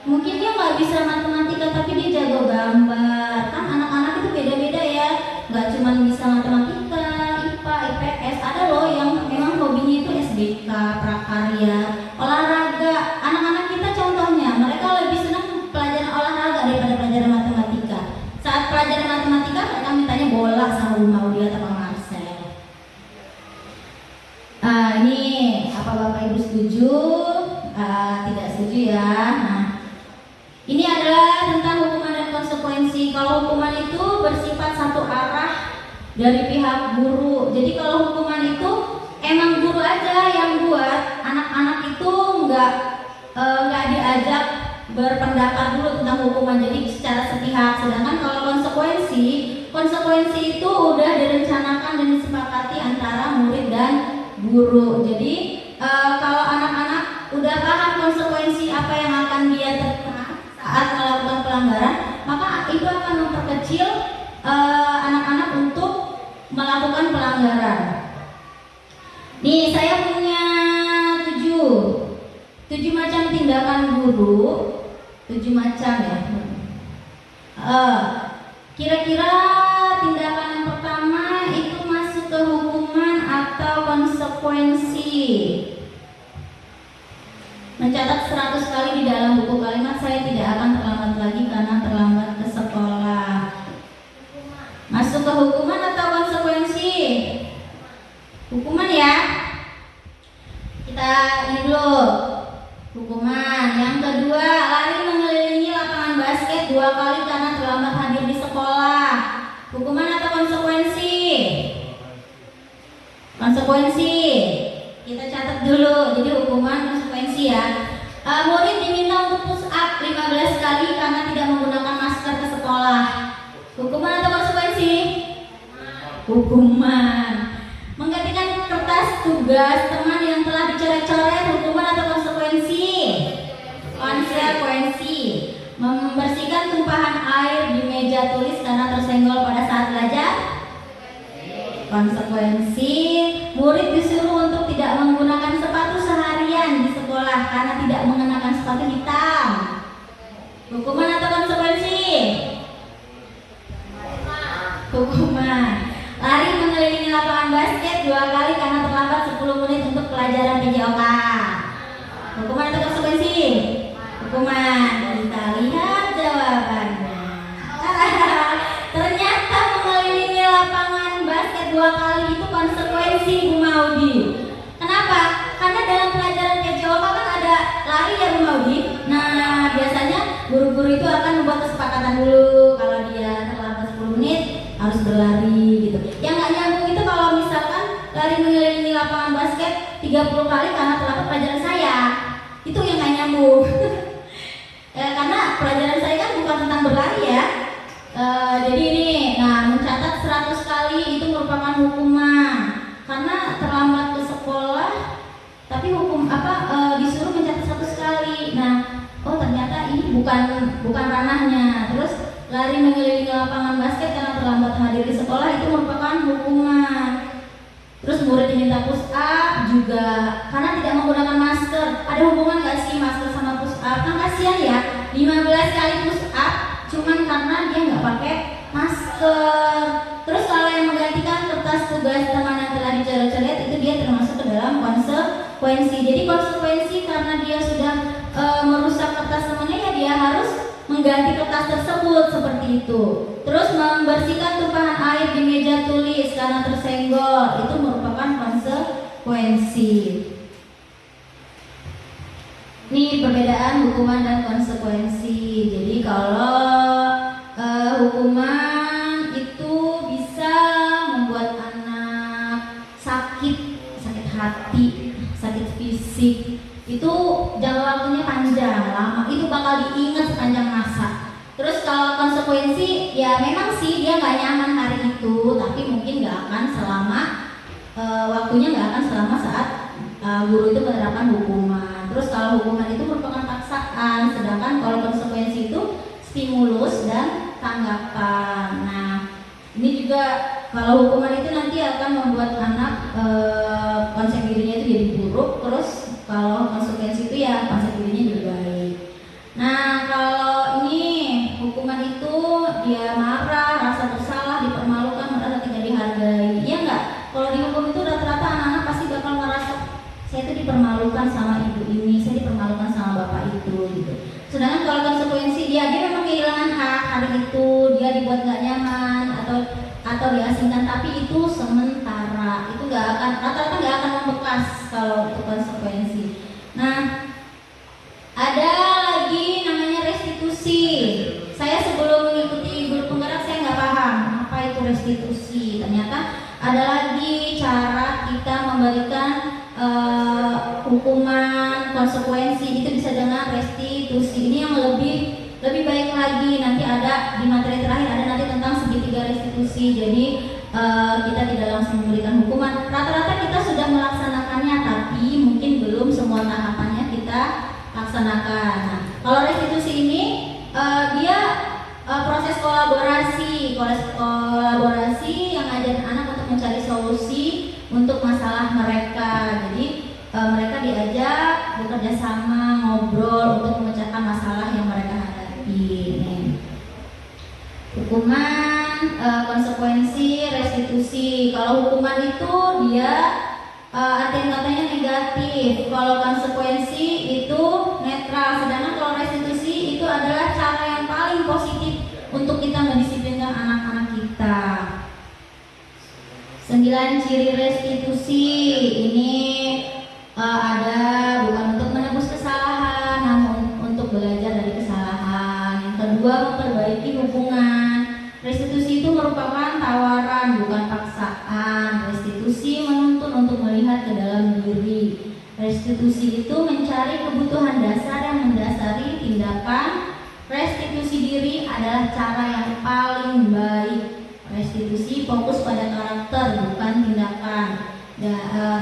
Mungkin dia nggak bisa matematika, tapi dia jago gambar. Kan anak-anak itu beda-beda ya, nggak cuma bisa matematika, IPA, IPS. Ada loh yang memang hobinya itu SBK, prakarya, olahraga. Anak-anak kita contohnya, mereka lebih senang pelajaran olahraga daripada pelajaran matematika. Saat pelajaran matematika mereka mintanya bola sama Bu Maudi atau Pak Marcel. Ini apa Bapak Ibu setuju? Tidak setuju ya. Nah, ini adalah tentang hukuman dan konsekuensi. Kalau hukuman itu bersifat satu arah dari pihak guru. Jadi kalau hukuman itu emang guru aja yang buat, anak-anak itu nggak diajak berpendapat dulu tentang hukuman, jadi secara sepihak. Sedangkan kalau konsekuensi itu udah direncanakan dan disepakati antara murid dan guru. Jadi kalau anak-anak udah paham konsekuensi apa yang akan dia terkena saat melakukan pelanggaran, maka itu akan memperkecil anak-anak untuk melakukan pelanggaran. Nih, saya punya 7 macam tindakan guru, 7 macam ya. Kira-kira tindakan yang pertama itu masuk ke hukuman atau konsekuensi? Mencatat 100 kali di dalam buku kalimat saya tidak akan terlambat lagi karena terlambat ke sekolah. Masuk ke hukuman atau konsekuensi? Hukuman ya. Kita ini dulu. Hukuman. Yang kedua, lari mengelilingi lapangan basket 2 kali karena terlambat hadir di sekolah. Hukuman atau konsekuensi? Konsekuensi. Kita catat dulu. Jadi hukuman konsekuensi ya. Murid diminta untuk push up 15 kali karena tidak menggunakan masker ke sekolah. Hukuman atau konsekuensi? Hukuman. Menggantikan kertas tugas teman yang telah dicoret-coret, hukuman atau konsekuensi? Konsekuensi. Membersihkan tumpahan air di meja tulis karena tersenggol pada saat belajar? Konsekuensi. Murid disuruh untuk tidak menggunakan sepatu seharian di sekolah karena tidak mengenakan sepatu hitam. Hukuman atau konsekuensi? Hukuman. Lari mengelilingi lapangan basket 2 kali karena terlambat 10 menit untuk pelajaran PJOK. Hukuman atau konsekuensi? Hukuman. Kita lihat jawabannya. Ternyata mengelilingi lapangan basket 2 kali itu konsekuensi, Bu Maudi. Kenapa? Karena dalam pelajaran PJOK kan ada lari ya, Bu Maudi. Nah, biasanya guru-guru itu akan membuat kesepakatan dulu kalau dia terlambat 10 menit harus berlari gitu. Yang nggak nyambung itu kalau misalkan lari mengelilingi lapangan basket 30 kali karena terlambat pelajaran saya. Itu yang nggak nyambung. Karena pelajaran saya kan bukan tentang berlari ya. Jadi ini, nah mencatat 100 kali itu merupakan hukuman karena terlambat ke sekolah. Tapi disuruh mencatat 100 kali. Nah, oh ternyata ini bukan ranahnya. Terus lari mengelilingi lapangan basket karena terlambat hadir di sekolah itu merupakan hukuman. Terus murid diminta push up juga karena tidak menggunakan masker. Ada hubungan gak sih masker sama push up? Kan kasihan ya, 15 kali push up cuman karena dia nggak pakai masker. Terus kalau yang menggantikan kertas tugas teman yang telah dicoret-coret itu dia termasuk ke dalam konsekuensi. Jadi konsekuensi karena dia sudah merusak kertas temannya ya dia harus mengganti kertas tersebut seperti itu. Terus membersihkan tumpahan air di meja tulis karena tersenggol itu merupakan konsekuensi. Ini perbedaan hukuman dan konsekuensi. Jadi kalau hukuman itu bisa membuat anak sakit hati, sakit fisik. Itu jangka waktunya panjang, lama, itu bakal diingat sepanjang masa. Terus kalau konsekuensi, ya memang sih dia nggak nyaman hari itu, tapi mungkin nggak akan selama waktunya nggak akan selama saat guru itu menerapkan hukuman. Terus kalau hukuman itu merupakan paksaan, sedangkan kalau konsekuensi itu stimulus dan tanggapan. Nah, ini juga kalau hukuman itu nanti akan membuat anak konsep dirinya itu jadi buruk. Terus kalau konsekuensi itu ya konsep dirinya jadi baik. Nah, kalau ini hukuman itu dia marah, rasa bersalah, dipermalukan, merasa tidak dihargai. Iya nggak? Kalau dihukum itu rata-rata anak-anak pasti bakal merasa saya itu dipermalukan sama ibu ini, saya dipermalukan sama bapak itu gitu. Sedangkan kalau konsekuensi dia memang kehilangan hak hari itu, dia dibuat nggak nyaman atau diasingkan, tapi itu sementara, itu rata-rata nggak akan membekas kalau untuk konsekuensi. Nah, ada lagi namanya restitusi. Saya sebelum mengikuti guru penggerak saya nggak paham apa itu restitusi. Ternyata ada lagi cara kita memberikan hukuman, konsekuensi itu bisa dengan restitusi. Ini yang lebih baik lagi. Nanti ada di materi terakhir ada nanti tentang segitiga restitusi. Jadi kita tidak langsung memberikan hukuman. Rata-rata kita sudah melaksanakannya, tapi mungkin belum semua tahapannya kita laksanakan. Nah, kalau restitusi ini dia proses kolaborasi yang ngajarin anak untuk mencari solusi untuk masalah mereka. Jadi mereka diajak bekerja sama, ngobrol untuk memecahkan masalah yang mereka hadapi. Hukuman, konsekuensi, restitusi. Kalau hukuman itu dia artian katanya negatif. Kalau konsekuensi itu kita. 9 ciri restitusi ini ada bukan untuk menebus kesalahan, namun untuk belajar dari kesalahan. Yang kedua, memperbaiki hubungan. Restitusi itu merupakan tawaran, bukan paksaan. Restitusi menuntun untuk melihat ke dalam diri. Restitusi itu mencari kebutuhan dasar yang mendasari tindakan. Restitusi diri adalah cara yang paling baik. Restitusi fokus pada karakter, bukan tindakan.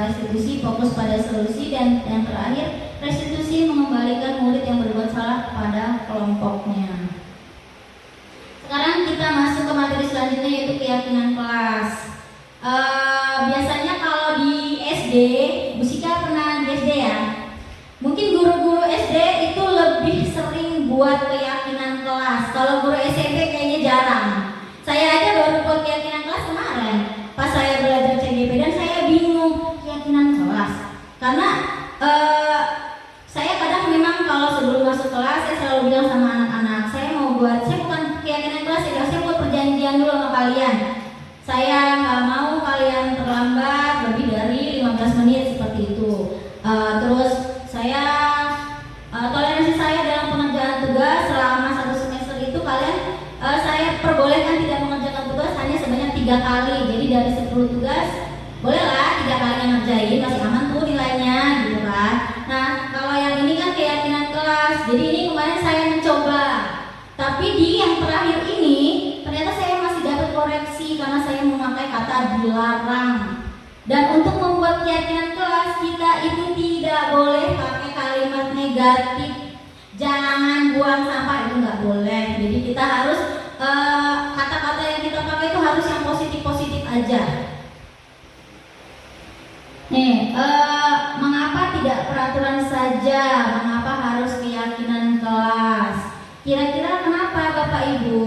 Restitusi fokus pada solusi, dan yang terakhir, restitusi mengembalikan murid yang berbuat salah kepada kelompoknya. Sekarang kita masuk ke materi selanjutnya, yaitu keyakinan kelas. Biasanya kalau di SD, Bu Sika pernah di SD ya? Mungkin guru-guru SD itu lebih sering buat keyakinan kelas. Kalau guru SMP kayaknya jarang. Saya aja baru buat keyakinan kelas kemarin pas saya belajar CGP, dan saya bingung keyakinan kelas. Karena saya kadang memang kalau sebelum masuk kelas saya selalu bilang sama anak-anak, saya bukan keyakinan kelas, saya buat perjanjian dulu sama kalian. Saya nggak mau kalian terlambat lebih dari 15 menit seperti itu. Terus saya toleransi saya dalam pengerjaan tugas selama 1 semester itu saya perbolehkan tidak mengerjakan tugas hanya sebanyak 3 kali. Jadi dari 10 tugas bolehlah 3 kali yang ngerjain, masih aman tuh nilainya gitu kan. Nah kalau yang ini kan keyakinan kelas, jadi ini kemarin saya mencoba, tapi di yang terakhir ini ternyata saya masih dapat koreksi karena saya memakai kata dilarang. Dan untuk membuat keyakinan kelas kita itu tidak boleh pakai kalimat negatif. Jangan buang sampah, itu nggak boleh. Jadi kita harus kata-kata yang kita pakai itu harus yang positif-positif aja. Nih, mengapa tidak peraturan saja? Mengapa harus keyakinan kelas? Kira-kira kenapa Bapak Ibu?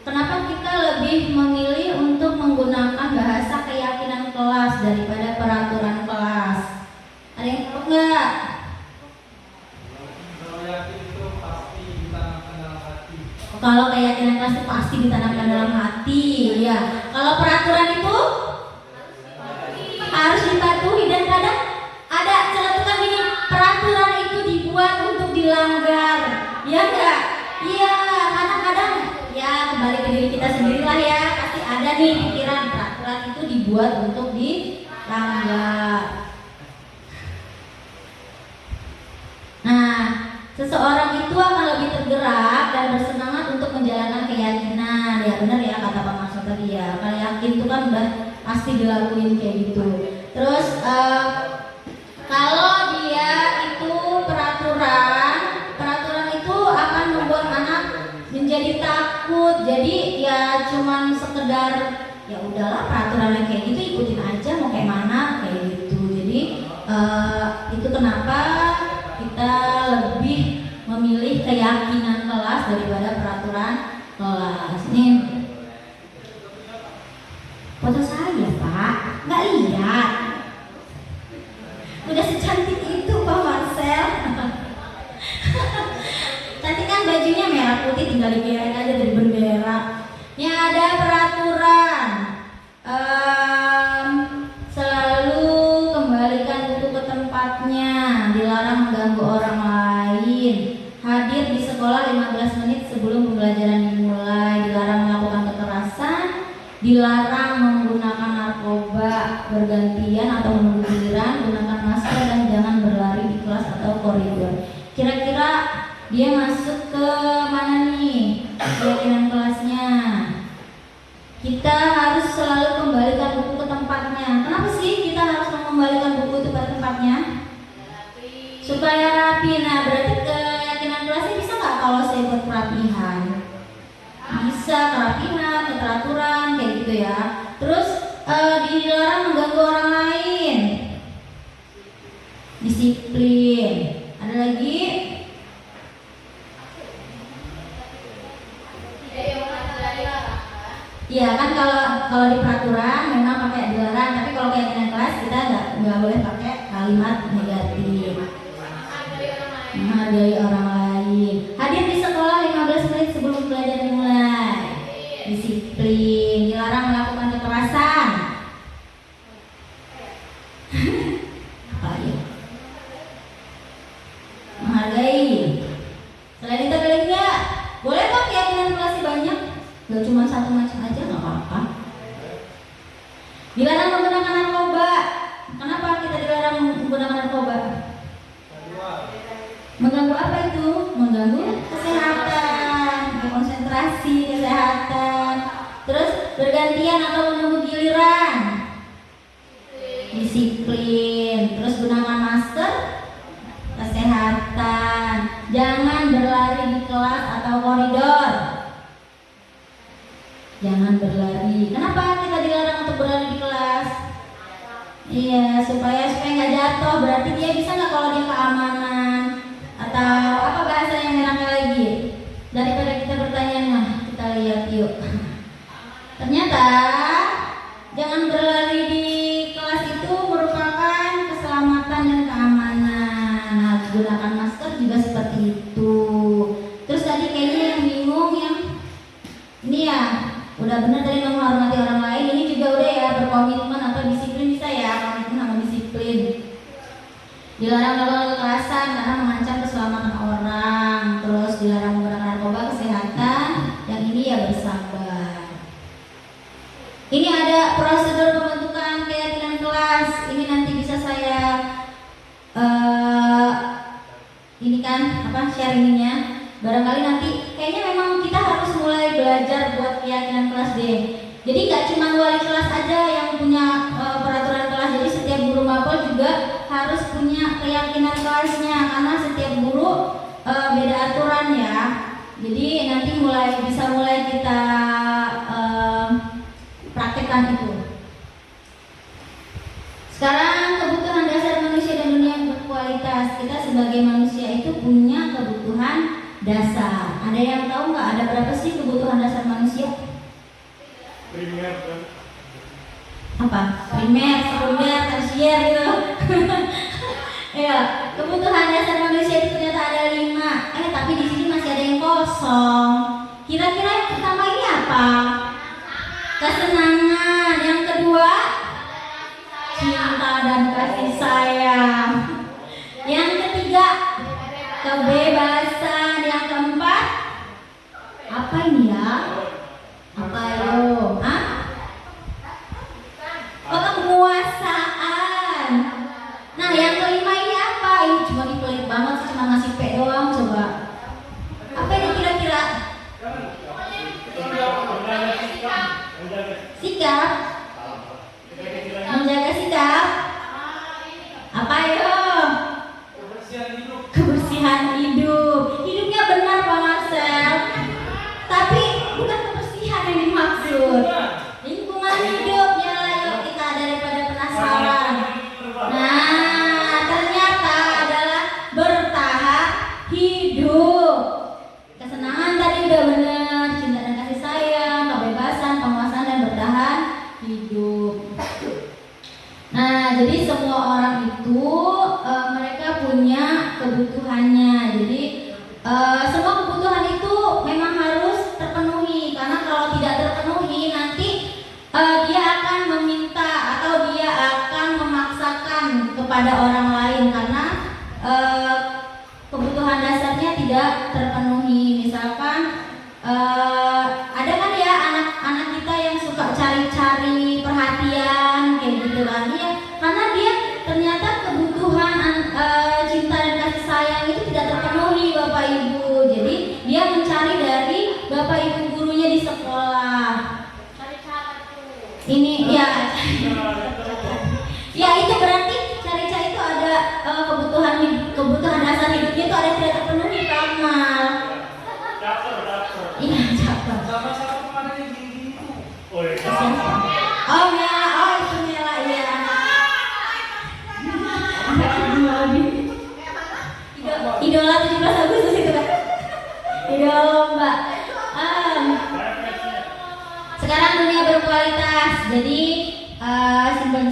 Kenapa kita lebih memilih untuk menggunakan bahasa keyakinan kelas daripada peraturan kelas? Ada yang tahu nggak? Kalau keyakinan kelas itu pasti ditanamkan dalam hati, ya. Kalau peraturan itu harus dipatuhi, dan kadang ada celetukan gini, peraturan itu dibuat untuk dilanggar, ya enggak? Iya, kadang-kadang ya kembali ke diri kita sendirilah ya, pasti ada nih pikiran peraturan itu dibuat untuk dilanggar. Nah, seseorang itu akan lebih tergerak dan bersemangat untuk menjalankan keyakinan. Ya benar ya kata Pak Maksud tadi ya. Kalau yakin itu kan udah pasti dilakuin kayak gitu. Terus kalau dia itu peraturan itu akan membuat anak menjadi takut. Jadi ya cuman sekedar ya udahlah peraturannya kayak gitu, ikutin aja mau kayak mana kayak gitu. Jadi itu kenapa kita lebih memilih keyakinan kelas daripada peraturan kelas. Nih foto saya Pak, nggak lihat? Udah secantik itu Pak Marcel. Cantik kan bajunya merah putih, tinggal dikirain aja dari bendera. Ini ada peraturan. Selalu kembalikan buku ke tempatnya, dilarang mengganggu orang lain, hadir di sekolah 15 menit sebelum pembelajaran dimulai, dilarang melakukan kekerasan, dilarang menggunakan narkoba bergantian atau menunggu giliran, gunakan masker dan jangan berlari di kelas atau koridor. Kira-kira dia masuk ke mana nih keyakinan kelasnya? Kita harus selalu kembalikan buku ke tempatnya. Kenapa sih kita harus mengembalikan buku itu pada tempatnya? Supaya rapi. Nah berarti keyakinan kelasnya bisa nggak kalau saya buat kerapihan? Bisa, kerapihan, keteraturan kayak gitu ya. Terus dilarang mengganggu orang lain, disiplin. Ada lagi? Iya kan, kalau di peraturan memang pakai dilarang, tapi kalau keyakinan kelas kita nggak boleh pakai kalimat negatif. Menghargai orang lain. Hadir di sekolah 15 menit sebelum pelajaran dimulai. Disiplin. Selain itu ada nggak? Boleh kok keyakinan kelas banyak, nggak cuma satu macam aja nggak apa-apa. Dilarang menggunakan narkoba. Kenapa kita dilarang menggunakan narkoba? Mengganggu apa itu? Mengganggu kesehatan, konsentrasi, kesehatan. Terus bergantian atau menunggu giliran. Disiplin. Terus gunakan masker. Kesehatan. Jangan berlari di kelas atau koridor. Jangan berlari. Kenapa kita dilarang untuk berlari di kelas? Iya, supaya nggak jatuh. Berarti dia bisa nggak kalau dia keamanan? Atau apa bahasa yang enaknya lagi? Daripada kita bertanya, nah kita lihat yuk. Ternyata jangan berlari di kelas itu merupakan keselamatan dan keamanan. Nah, gunakan masker juga seperti itu. Terus tadi kayaknya yang bingung yang ini ya, udah benar tadi menghormati orang lain. Ini juga udah ya, berkomitmen atau disiplin bisa ya, komitmen sama disiplin. Dilarang melakukan kekerasan karena mengancam keselamatan orang. Terus dilarang menggunakan narkoba, kesehatan. Yang ini ya bersabar. Ini ada prosedur pembentukan keyakinan kelas. Ini nanti bisa saya ini kan sharingnya. Barangkali nanti kayaknya memang kita harus mulai belajar buat keyakinan kelas deh. Jadi nggak cuma wali kelas aja yang punya peraturan kelas. Jadi setiap guru mapel juga harus punya keyakinan kelasnya, karena setiap guru beda aturan ya. Jadi nanti bisa mulai kita praktekkan itu. Sekarang kebutuhan dasar manusia dan dunia berkualitas. Kita sebagai manusia itu punya kebutuhan dasar. Ada yang tahu nggak ada berapa sih kebutuhan dasar manusia? Primer kan? Apa? Primer, sekunder, tersier gitu. Ya, kebutuhan dasar manusia itu ternyata ada 5. Tapi di sini masih ada yang kosong. Kira-kira yang pertama ini apa? Kesenangan. Yang kedua, cinta dan kasih sayang. Yang ketiga, kebebasan. Yang keempat, apa ini ya? Apa yo? Penguasaan. Nah, yang kelima ini apa? Ini cuma dipelit banget sih, cuma ngasih P doang. Coba apa ini kira-kira? Sikap. Menjaga sikap. Apa yo? Kebersihan hidup. Hidupnya benar Pak Marcel, tapi bukan kebersihan yang dimaksud. Lingkungan hidupnya lah yuk kita daripada penasaran. Nah, ternyata adalah bertahan hidup. Kesenangan tadi udah benar, cinta dan kasih sayang, kebebasan, penguasaan dan bertahan hidup. Nah, jadi semua orang itu mereka punya kebutuhannya. Jadi semua kebutuhan itu memang harus terpenuhi, karena kalau tidak terpenuhi nanti dia akan meminta atau dia akan memaksakan kepada orang lain karena kebutuhan dasarnya tidak terpenuhi. Misalkan ada kan ya anak-anak kita yang suka cari-cari perhatian kayak gitu kan ya, karena dia ternyata kebutuhan cinta dan kasih sayang itu tidak terpenuhi Bapak Ibu. Jadi dia mencari dari Bapak Ibu gurunya di sekolah. Ini ya, ya itu berarti cari-cari itu ada kebutuhan dasar hidupnya itu ada tidak terpenuhi Pak Amal. Iya caper. Sama-sama kemana yang gini itu? Oh ya. Oh ya, oh itu Mela ya. Idola 17 Agustus itu kan. Idola lomba. Sekarang dunia berkualitas. Jadi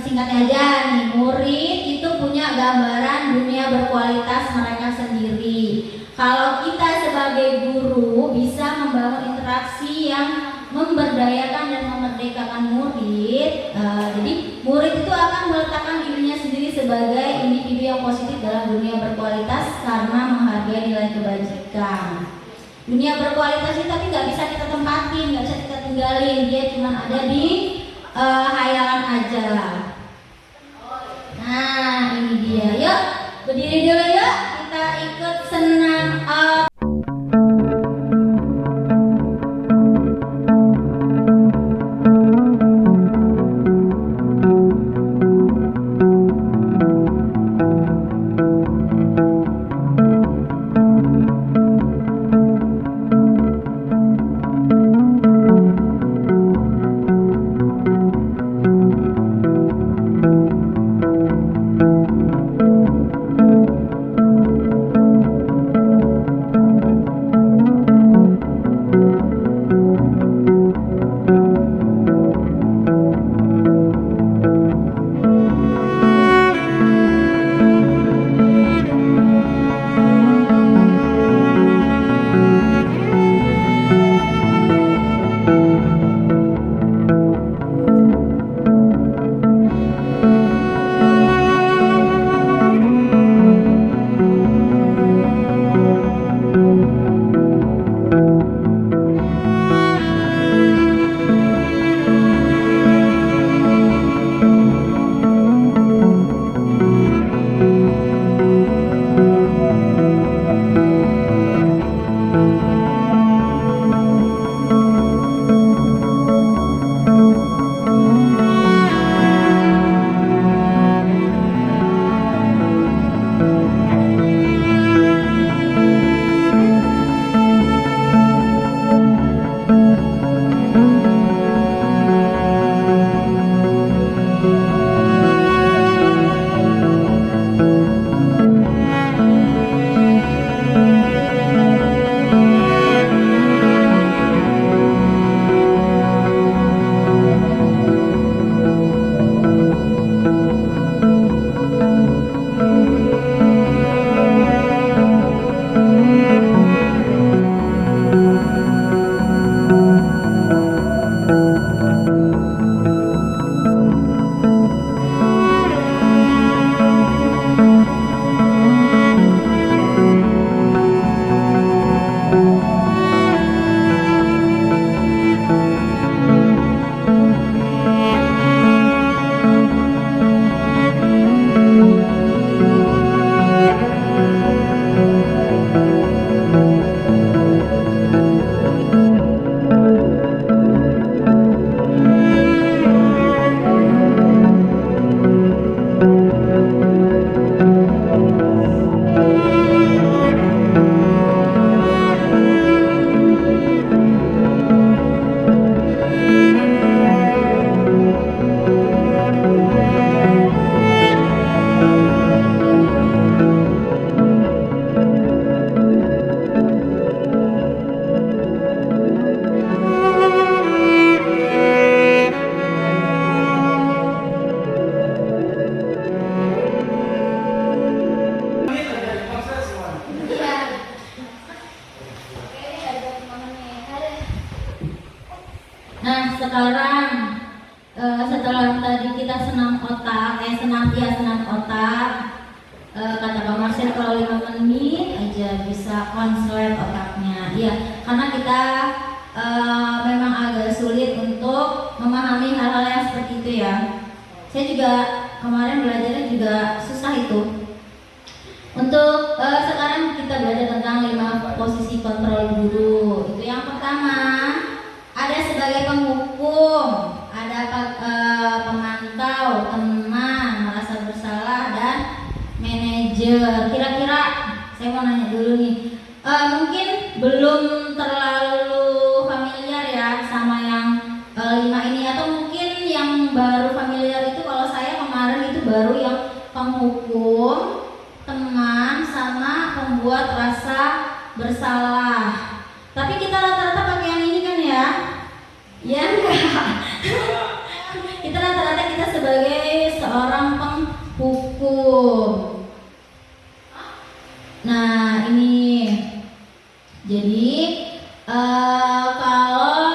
singkatnya aja nih, murid itu punya gambaran dunia berkualitas mereka sendiri. Kalau kita sebagai guru bisa membangun interaksi yang memberdayakan dan memerdekakan murid, jadi murid itu akan meletakkan dirinya sendiri sebagai individu yang positif dalam dunia berkualitas karena menghargai nilai kebajikan. berikan. Dunia berkualitas ini tapi nggak bisa kita tempatin, nggak bisa kita tinggalin. Dia cuma ada di hayalan aja. Nah ini dia. Yuk berdiri dulu yuk. Kita ikut senam sekarang setelah tadi kita senam otak, senam otak, kata Pak Marcel kalau 5 menit aja bisa konslet otaknya. Iya, karena kita memang agak sulit untuk memahami hal-hal yang seperti itu ya. Saya juga kemarin belajarnya juga susah itu. Untuk sekarang kita belajar tentang 5 posisi kontrol guru. Itu yang pertama, ada sebagai penghukum, ada pemantau, teman, merasa bersalah, dan manajer. Kira-kira saya mau nanya dulu nih, mungkin belum terlalu familiar ya sama yang 5 ini, atau mungkin yang baru familiar itu kalau saya kemarin itu baru yang penghukum, teman, sama pembuat rasa bersalah. Tapi kita rata-rata pakai yang ini kan ya? Ya enggak? Kita rata-rata kita sebagai seorang penghukum. Nah ini, jadi kalau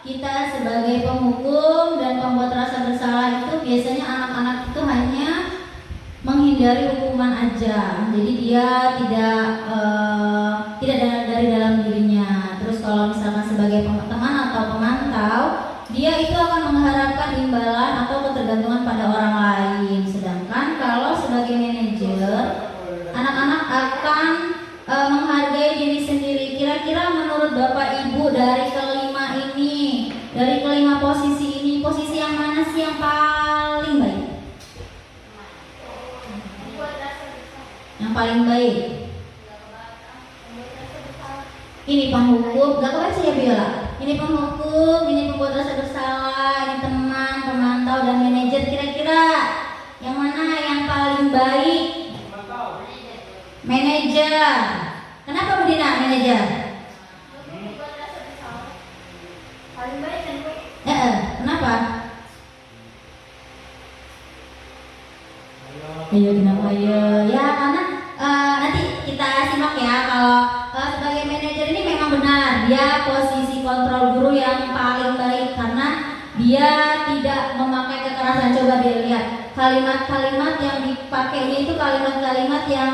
kita sebagai penghukum dan pembuat rasa bersalah itu biasanya anak-anak itu hanya menghindari hukuman aja. Jadi dia tidak tidak dari dalam dirinya. Terus kalau misalkan sebagai teman atau pemantau, dia itu akan mengharapkan imbalan atau ketergantungan pada orang lain. Sedangkan kalau sebagai manajer, anak-anak akan menghargai diri sendiri. Kira-kira menurut Bapak Ibu dari kelima ini, dari kelima posisi ini, posisi yang mana sih yang paling baik? Yang paling baik. Ini penghukum, gak kebaca ya Biola? Ini penghukum, ini pembuat rasa bersalah, ini teman, pemantau, dan manajer. Kira-kira yang mana yang paling baik? Manajer. Kenapa Bu Dina manajer? Paling baik kan Bu? Kenapa? Ayo kenapa ya? Ya karena nanti kita simak ya. Kalau sebagai manajer ini memang benar dia posisi kontrol guru yang paling baik karena dia tidak memakai kekerasan. Coba dilihat kalimat-kalimat yang dipakainya itu kalimat-kalimat yang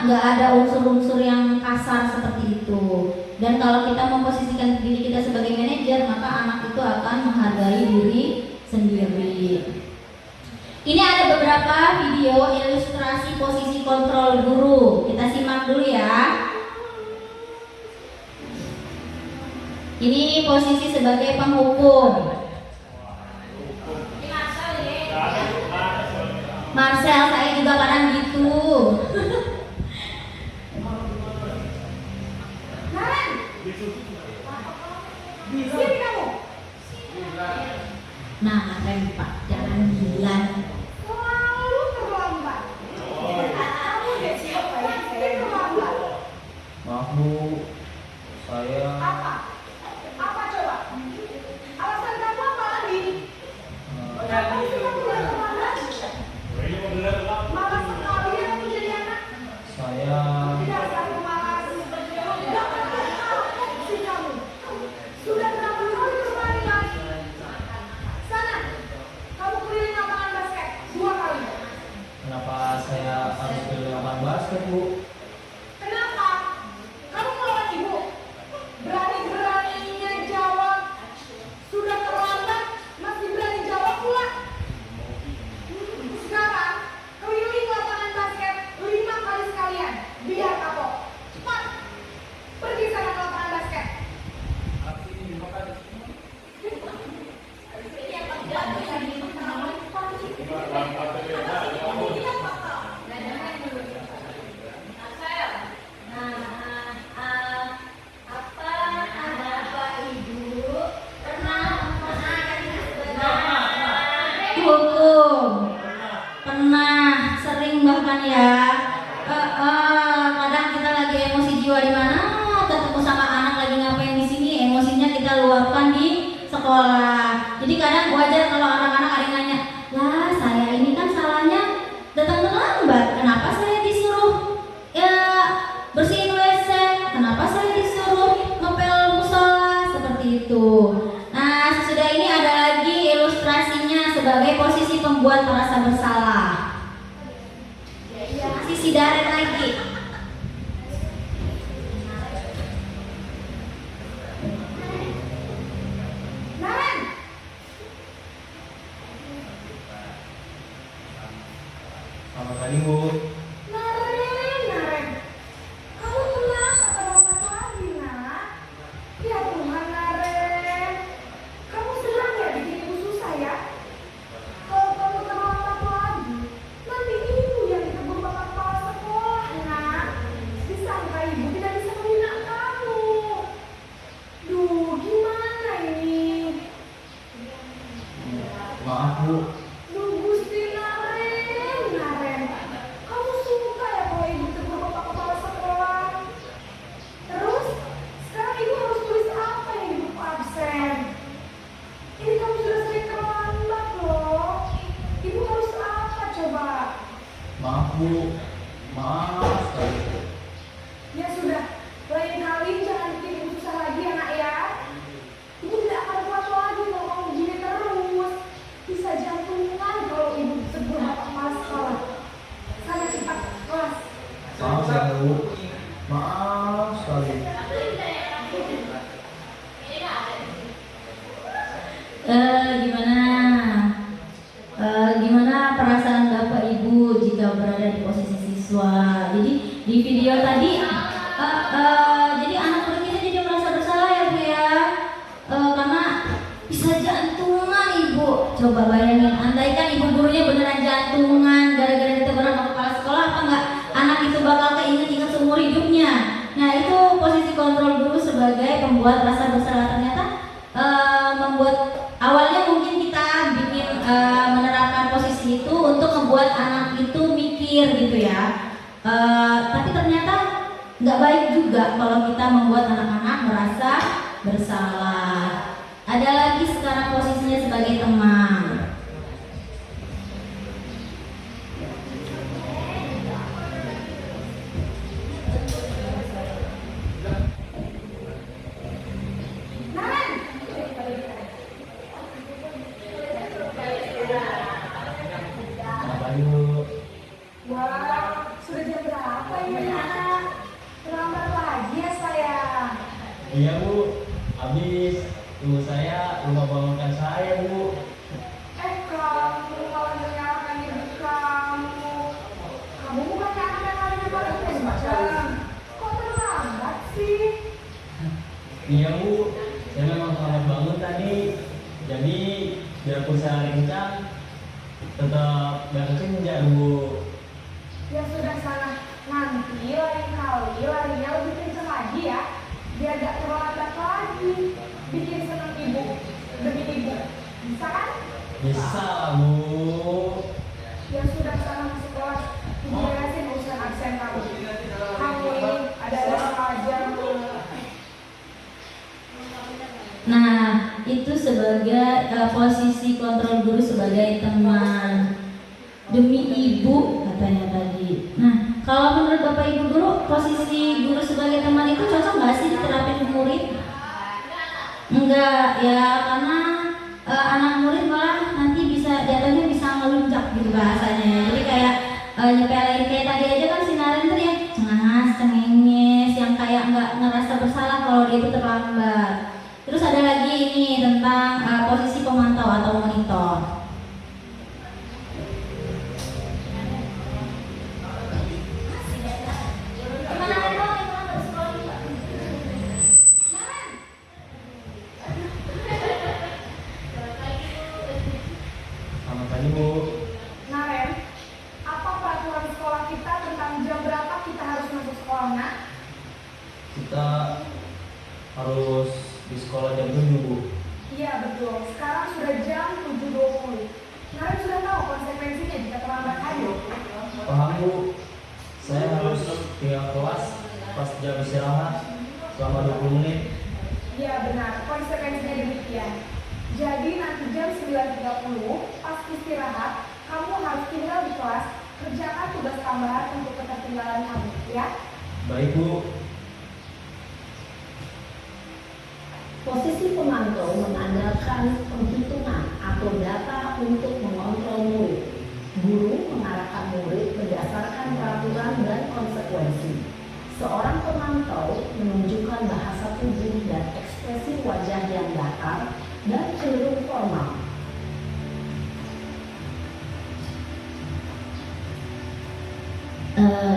nggak ada unsur-unsur yang kasar seperti itu. Dan kalau kita memposisikan diri kita sebagai manajer, maka anak itu akan menghargai diri sendiri. Ini ada beberapa video ilustrasi posisi kontrol guru. Kita simak dulu ya. Ini posisi sebagai penghukum. Marcel, saya juga kadang gitu. Sini kamu. Nah, rempak, jangan bilang. Selalu terlambat. Kamu udah siapa ya? Saya terlambat. Maaf Bu, saya Apa? Apa coba? Alasan kamu apa lagi? Kenapa sih kamu udah terlambat? Malas sekali ya kamu jadi anak. saya Tidak selalu malas. Gak pernah kapok sih kamu. Sudah berapa kali kembali lagi? Sana, kamu keliling lapangan basket 2 kali. kenapa saya harus pilih lapangan basket Bu? Kenapa? Kamu melawan ibu? Berani-beraninya jawab. Sudah terlambat, masih berani jawab pula. Sekarang, keliling lapangan basket 5 kali sekalian. Biar kapok. Cepat. Pergi sana ke lapangan basket. Hukum pernah sering bahkan ya kadang kita lagi emosi jiwa di mana ketemu sama anak lagi ngapain di sini emosinya kita luapkan di sekolah. Jadi kadang wajar kalau anak-anak ada yang nanya, lah saya ini kan salahnya datang terlambat, kenapa saya disuruh bersihin WC, kenapa saya disuruh ngepel musola, seperti itu. Nah, sesudah ini ada lagi ilustrasinya sebagai posisi pembuat merasa bersalah. Sisi Daren lagi. Naren, Selamat pagi Bu. Naren. Kamu kenapa terlambat lagi, nak? Ya Tuhan, Naren. Kamu sedang ya bikin ibu susah ya? Kalau kamu terlambat lagi, nanti ibu yang ditegur bapak kepala sekolah, nak. Disangka ibu tidak bisa membina kamu. Duh, gimana ini? Maaf Bu, Duh, Gusti Naren. Kamu suka ya kalau ibu tegur bapak kepala sekolah? Terus, sekarang ibu harus tulis apa yang ibu absen? Ini kamu sudah sering terlambat loh. Ibu harus apa coba? maaf Bu, maaf sekali. Ya sudah, lain kali jangan bikin ibu susah lagi ya nak ya. Ibu tidak akan kuat lagi kalau kamu begini terus. Bisa jantungan kalau ibu tegur bapak kepala sekolah. Sana cepat kelas. Bu. Maaf sekali. Gimana perasaan Bapak Ibu jika berada di posisi siswa? Jadi di video tadi, jadi anak murid kita jadi merasa bersalah ya Bu ya, karena bisa jantungan Ibu. Coba bayangin, andaikan ibu gurunya beneran jantungan gara-gara diteguran sama kepala sekolah, apa enggak anak itu bakal keinget-inget seumur hidupnya. Nah itu posisi kontrol guru sebagai pembuat rasa bersalah. Ternyata membuat awalnya mungkin kita bikin menerapkan posisi itu untuk membuat anak itu mikir gitu ya, tapi ternyata nggak baik juga kalau kita membuat anak-anak merasa bersalah. Ada lagi sekarang posisinya sebagai teman. Wah, sudah jam berapa ini anak? Terlambat lagi ya sayang. Iya Bu, habis ibu saya lupa bangunkan saya Bu. Kamu malah menyalahkan ibu kamu. Kamu bukannya anak yang hari ini baru kencang. Kok terlambat sih? Iya Bu, saya memang selamat bangun tadi. Jadi biarpun saya kencang, tetap gak kesenja Bu. Ya sudah sana, nanti lain kali larinya lebih kencang lagi ya. Biar gak terlambat lagi. Bikin senang ibu demi ibu. Bisa kan? Bisa Bu. Ya sudah sana masuk kelas. Ibu beresin urusan absen kamu. Kamu ini ada aja Bu. Nah, itu sebagai posisi kontrol guru sebagai teman. Demi ibu katanya tadi. Nah, kalau menurut Bapak Ibu guru, posisi guru sebagai teman itu cocok nggak sih diterapin ke murid? Enggak ya, karena anak murid malah nanti bisa jatuhnya bisa ngelunjak gitu bahasanya. Jadi kayak nyepelin kayak tadi aja kan si Naren tuh yang cengas, cengenges, yang kayak nggak ngerasa bersalah kalau dia itu terlambat. Terus ada lagi ini tentang posisi pemantau atau monitor. Selamat pagi Bu. Naren, apa peraturan sekolah kita tentang jam berapa kita harus masuk sekolah, nak? Kita harus di sekolah jam 7 Bu. Iya betul, sekarang sudah jam 7.20. Naren sudah tahu konsekuensinya jika terlambat hari. Paham Bu. Saya harus tinggal kelas pas jam istirahat selama 20 menit. Iya benar, konsekuensinya demikian. Jadi nanti jam 9.30 pas istirahat, kamu harus tinggal di kelas, kerjakan tugas tambahan untuk ketertinggalan kamu, ya? Baik Bu. Posisi pemantau mengandalkan penghitungan atau data untuk mengontrol murid. Guru mengarahkan murid berdasarkan peraturan dan konsekuensi. Seorang pemantau menunjukkan bahasa tubuh dan ekspresi wajah yang datar dan cenderung formal.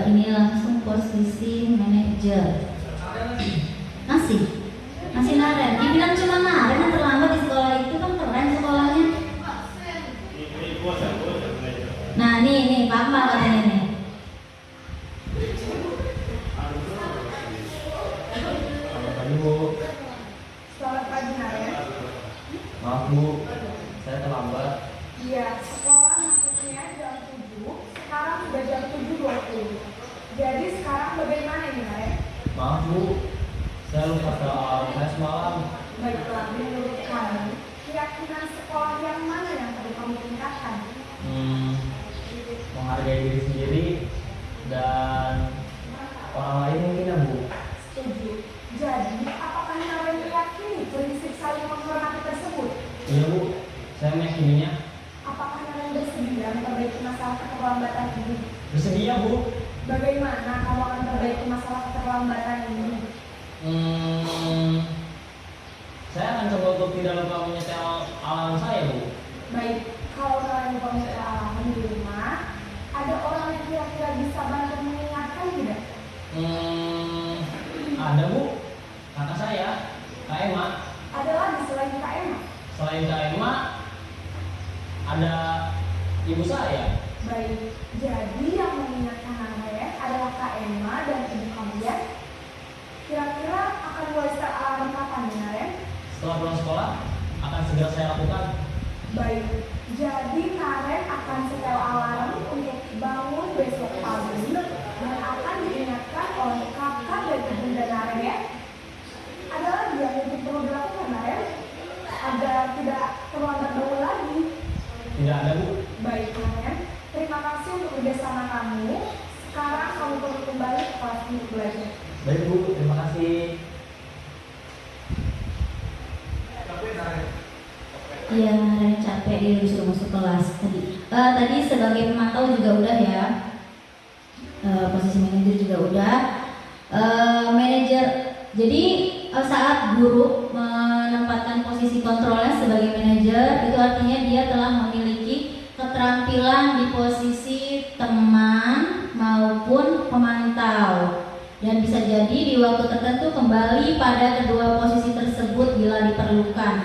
Ini langsung posisi manajer. Masih Naren. Dibilang cuma Naren yang terlambat di sekolah itu kan keren sekolahnya. Nah nih Pak Akmal katanya nih. Selamat pagi Bu. Selamat pagi, Naren. Maaf Bu, saya terlambat. Iya, sekolah masuknya jam 7, sekarang sudah jam 7.20. Jadi sekarang bagaimana ini, Naren? Maaf Bu, saya lupa soal saya semalam. Baiklah, menurut kamu, keyakinan sekolah yang mana yang perlu kamu tingkatkan? Menghargai diri sendiri dan orang lain mungkin ya Bu. Setuju. Jadi, apakah Naren meyakini prinsip saling menghormati tersebut? Iya Bu, saya meyakininya. Apakah Naren bersedia memperbaiki masalah keterlambatan ini? Bersedia Bu. Bagaimana kamu akan memperbaiki masalah keterlambatan ini? Saya akan coba untuk tidak lupa menyetel alarm saya, Bu. Baik, kalau kalian lupa menyetel alarm di rumah, ada orang yang kira-kira bisa bantu mengingatkan tidak? Ada, Bu. Kakak saya, Kak Emma. Ada lagi selain Kak Emma? Selain Kak Emma, ada ibu saya. Baik, jadi yang mengingatkan Naren adalah Kak Emma dan ibu kalian. Kira-kira akan mulai start alarm kapan nih Naren? Setelah pulang sekolah, akan segera saya lakukan. Baik, jadi Naren akan setel alarm untuk bangun besok pagi dan akan diingatkan oleh kakak dan ibunda Naren ya. Ada lagi yang mungkin perlu dilakukan Naren agar tidak terlambat bangun lagi? Tidak ada, Bu. Baik Naren, terima kasih untuk kerjasama kamu. Sekarang kamu perlu kembali ke kelas untuk belajar. Baik, Bu. Terima kasih. Iya, Naren capek dia disuruh masuk kelas tadi. Tadi sebagai pemantau juga udah ya. Posisi manajer juga udah. Manajer. Jadi saat guru menempatkan posisi kontrolnya sebagai manajer, itu artinya dia telah memiliki keterampilan di posisi teman maupun pemantau. Dan bisa jadi di waktu tertentu kembali pada kedua posisi tersebut bila diperlukan.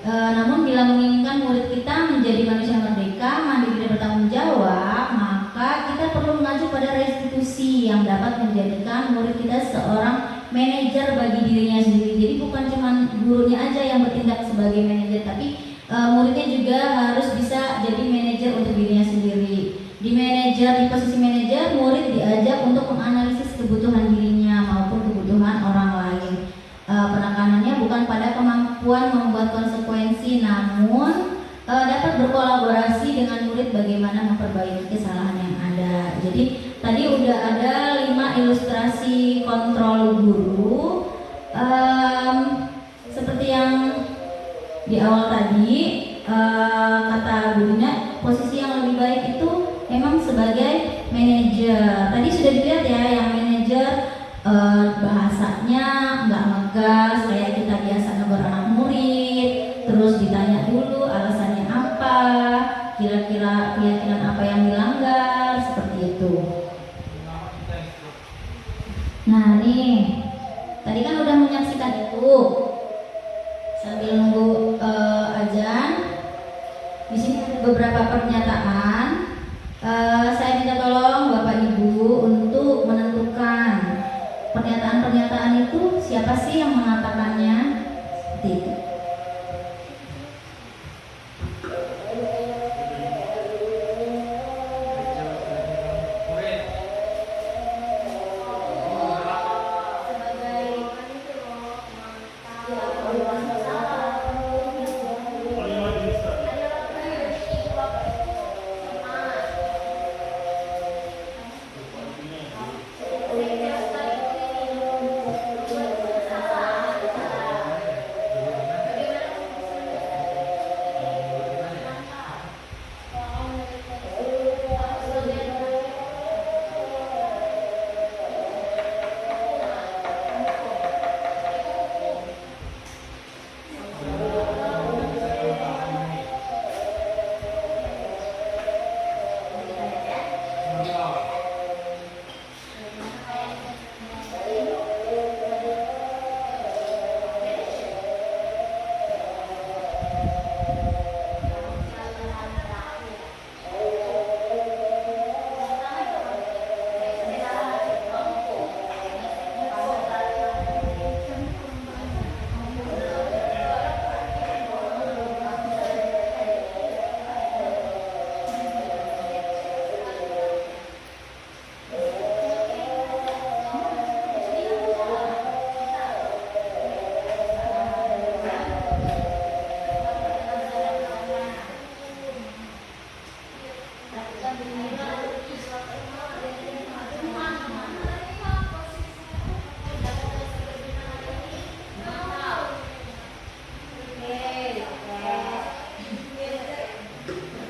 Namun bila menginginkan murid kita menjadi manusia merdeka, mandiri dan bertanggung jawab, maka kita perlu mengacu pada restitusi yang dapat menjadikan murid kita seorang manajer bagi dirinya sendiri. Jadi bukan cuma gurunya aja yang bertindak sebagai manajer, tapi muridnya juga harus bisa jadi manajer untuk dirinya sendiri. Di posisi manajer, murid diajak untuk menganalisis kebutuhan dirinya maupun kebutuhan orang lain. Penekanannya bukan pada kemampuan membuat konsekuensi, namun dapat berkolaborasi dengan murid bagaimana memperbaiki kesalahan yang ada. Jadi tadi udah ada 5 ilustrasi kontrol guru. Seperti yang di awal tadi kata Bu Dina, posisi yang lebih baik itu memang sebagai manajer. Tadi sudah dilihat ya, yang manajer bahasanya nggak ngegas kayak kita biasa negur anak murid, terus ditanya dulu alasannya apa, kira-kira keyakinan apa yang dilanggar, seperti itu. Nah nih, tadi kan udah menyaksikan itu. Sambil nunggu azan, di sini ada beberapa pernyataan. Saya minta tolong Bapak Ibu untuk menentukan pernyataan-pernyataan itu siapa sih yang mengatakannya. Seperti itu.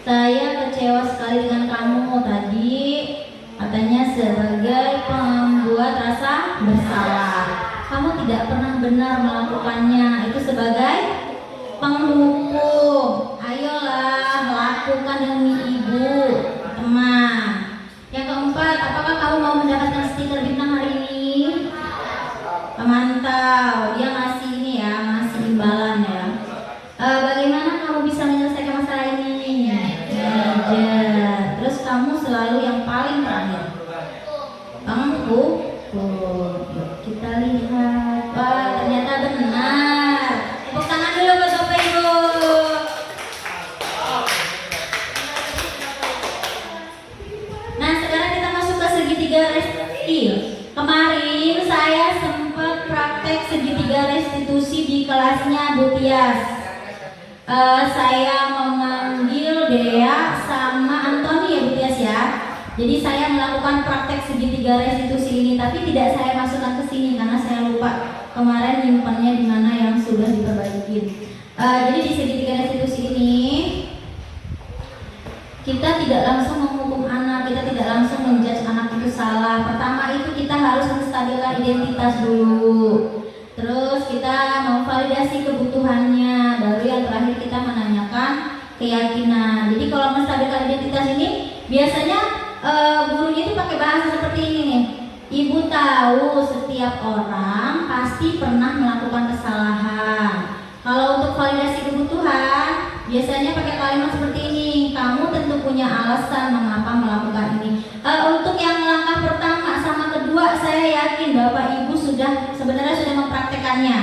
Saya kecewa sekali dengan kamu tadi, katanya sebagai pembuat rasa bersalah. Kamu tidak pernah benar melakukannya, itu sebagai penghukum. Ayolah lakukan demi ibu, teman. Yang keempat, apakah kamu mau mendapatkan stiker bintang hari ini? Mantap, dia ngasih ini ya, ngasih imbalan ya. Bagaimana kamu bisa menyelesaikan masalah ini? Belajar. Terus kamu selalu yang paling terakhir. Yuk kita lihat. Wah, ternyata benar. Tepuk tangan dulu buat Bapak Ibu. Nah, sekarang kita masuk ke segitiga resti. Kemarin saya sempat praktek segitiga restitusi di kelasnya Bu Tias. Saya memanggil Dea sama Antoni ya Bu Tias ya. Jadi saya melakukan praktek segitiga restitusi ini, tapi tidak saya masukkan ke sini karena saya lupa kemarin nyimpannya di mana yang sudah diperbaiki. Jadi di segitiga restitusi ini kita tidak langsung menghukum anak, kita tidak langsung menjudge anak itu salah. Pertama itu kita harus menstabilkan identitas dulu. Terus kita memvalidasi kebutuhannya, baru yang terakhir kita menanyakan keyakinan. Jadi kalau menstabilkan identitas ini biasanya gurunya itu pakai bahasa seperti ini nih. Ibu tahu setiap orang pasti pernah melakukan kesalahan. Kalau untuk validasi kebutuhan biasanya pakai kalimat seperti ini. Kamu tentu punya alasan mengapa melakukan ini. Untuk yang langkah pertama sama kedua saya yakin Bapak Ibu sebenarnya sudah mempraktekannya.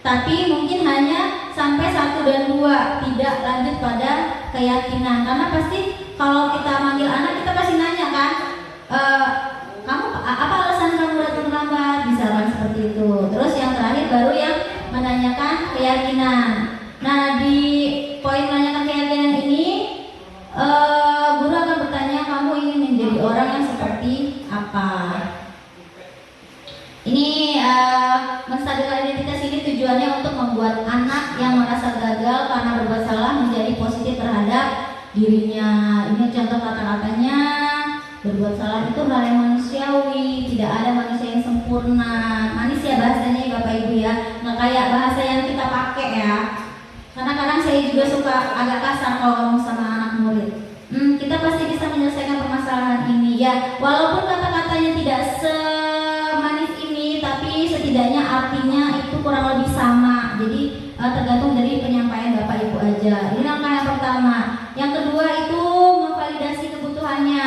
Tapi mungkin hanya sampai 1 dan 2, tidak lanjut pada keyakinan. Karena pasti kalau kita manggil anak kita pasti nanya kan, kamu apa alasan kamu datang terlambat? Misalkan seperti itu. Terus yang terakhir baru yang menanyakan keyakinan. Nah di poin menanyakan keyakinan ini guru akan bertanya kamu ingin menjadi orang yang seperti apa. Ini menstabilkan identitas ini tujuannya untuk membuat anak yang merasa gagal karena berbuat salah menjadi positif terhadap dirinya. Ini contoh kata-katanya, berbuat salah itu hal yang manusiawi, tidak ada manusia yang sempurna. Manis ya bahasanya ya Bapak Ibu ya, nggak kayak bahasa yang kita pakai ya. Karena kadang saya juga suka agak kasar kalau ngomong sama anak murid. Kita pasti bisa menyelesaikan permasalahan ini ya, walaupun kata-katanya tidak semanis ini, tapi setidaknya artinya itu kurang lebih sama. Jadi tergantung dari penyampaian Bapak Ibu aja. Ini langkah yang pertama. Yang kedua itu memvalidasi kebutuhannya.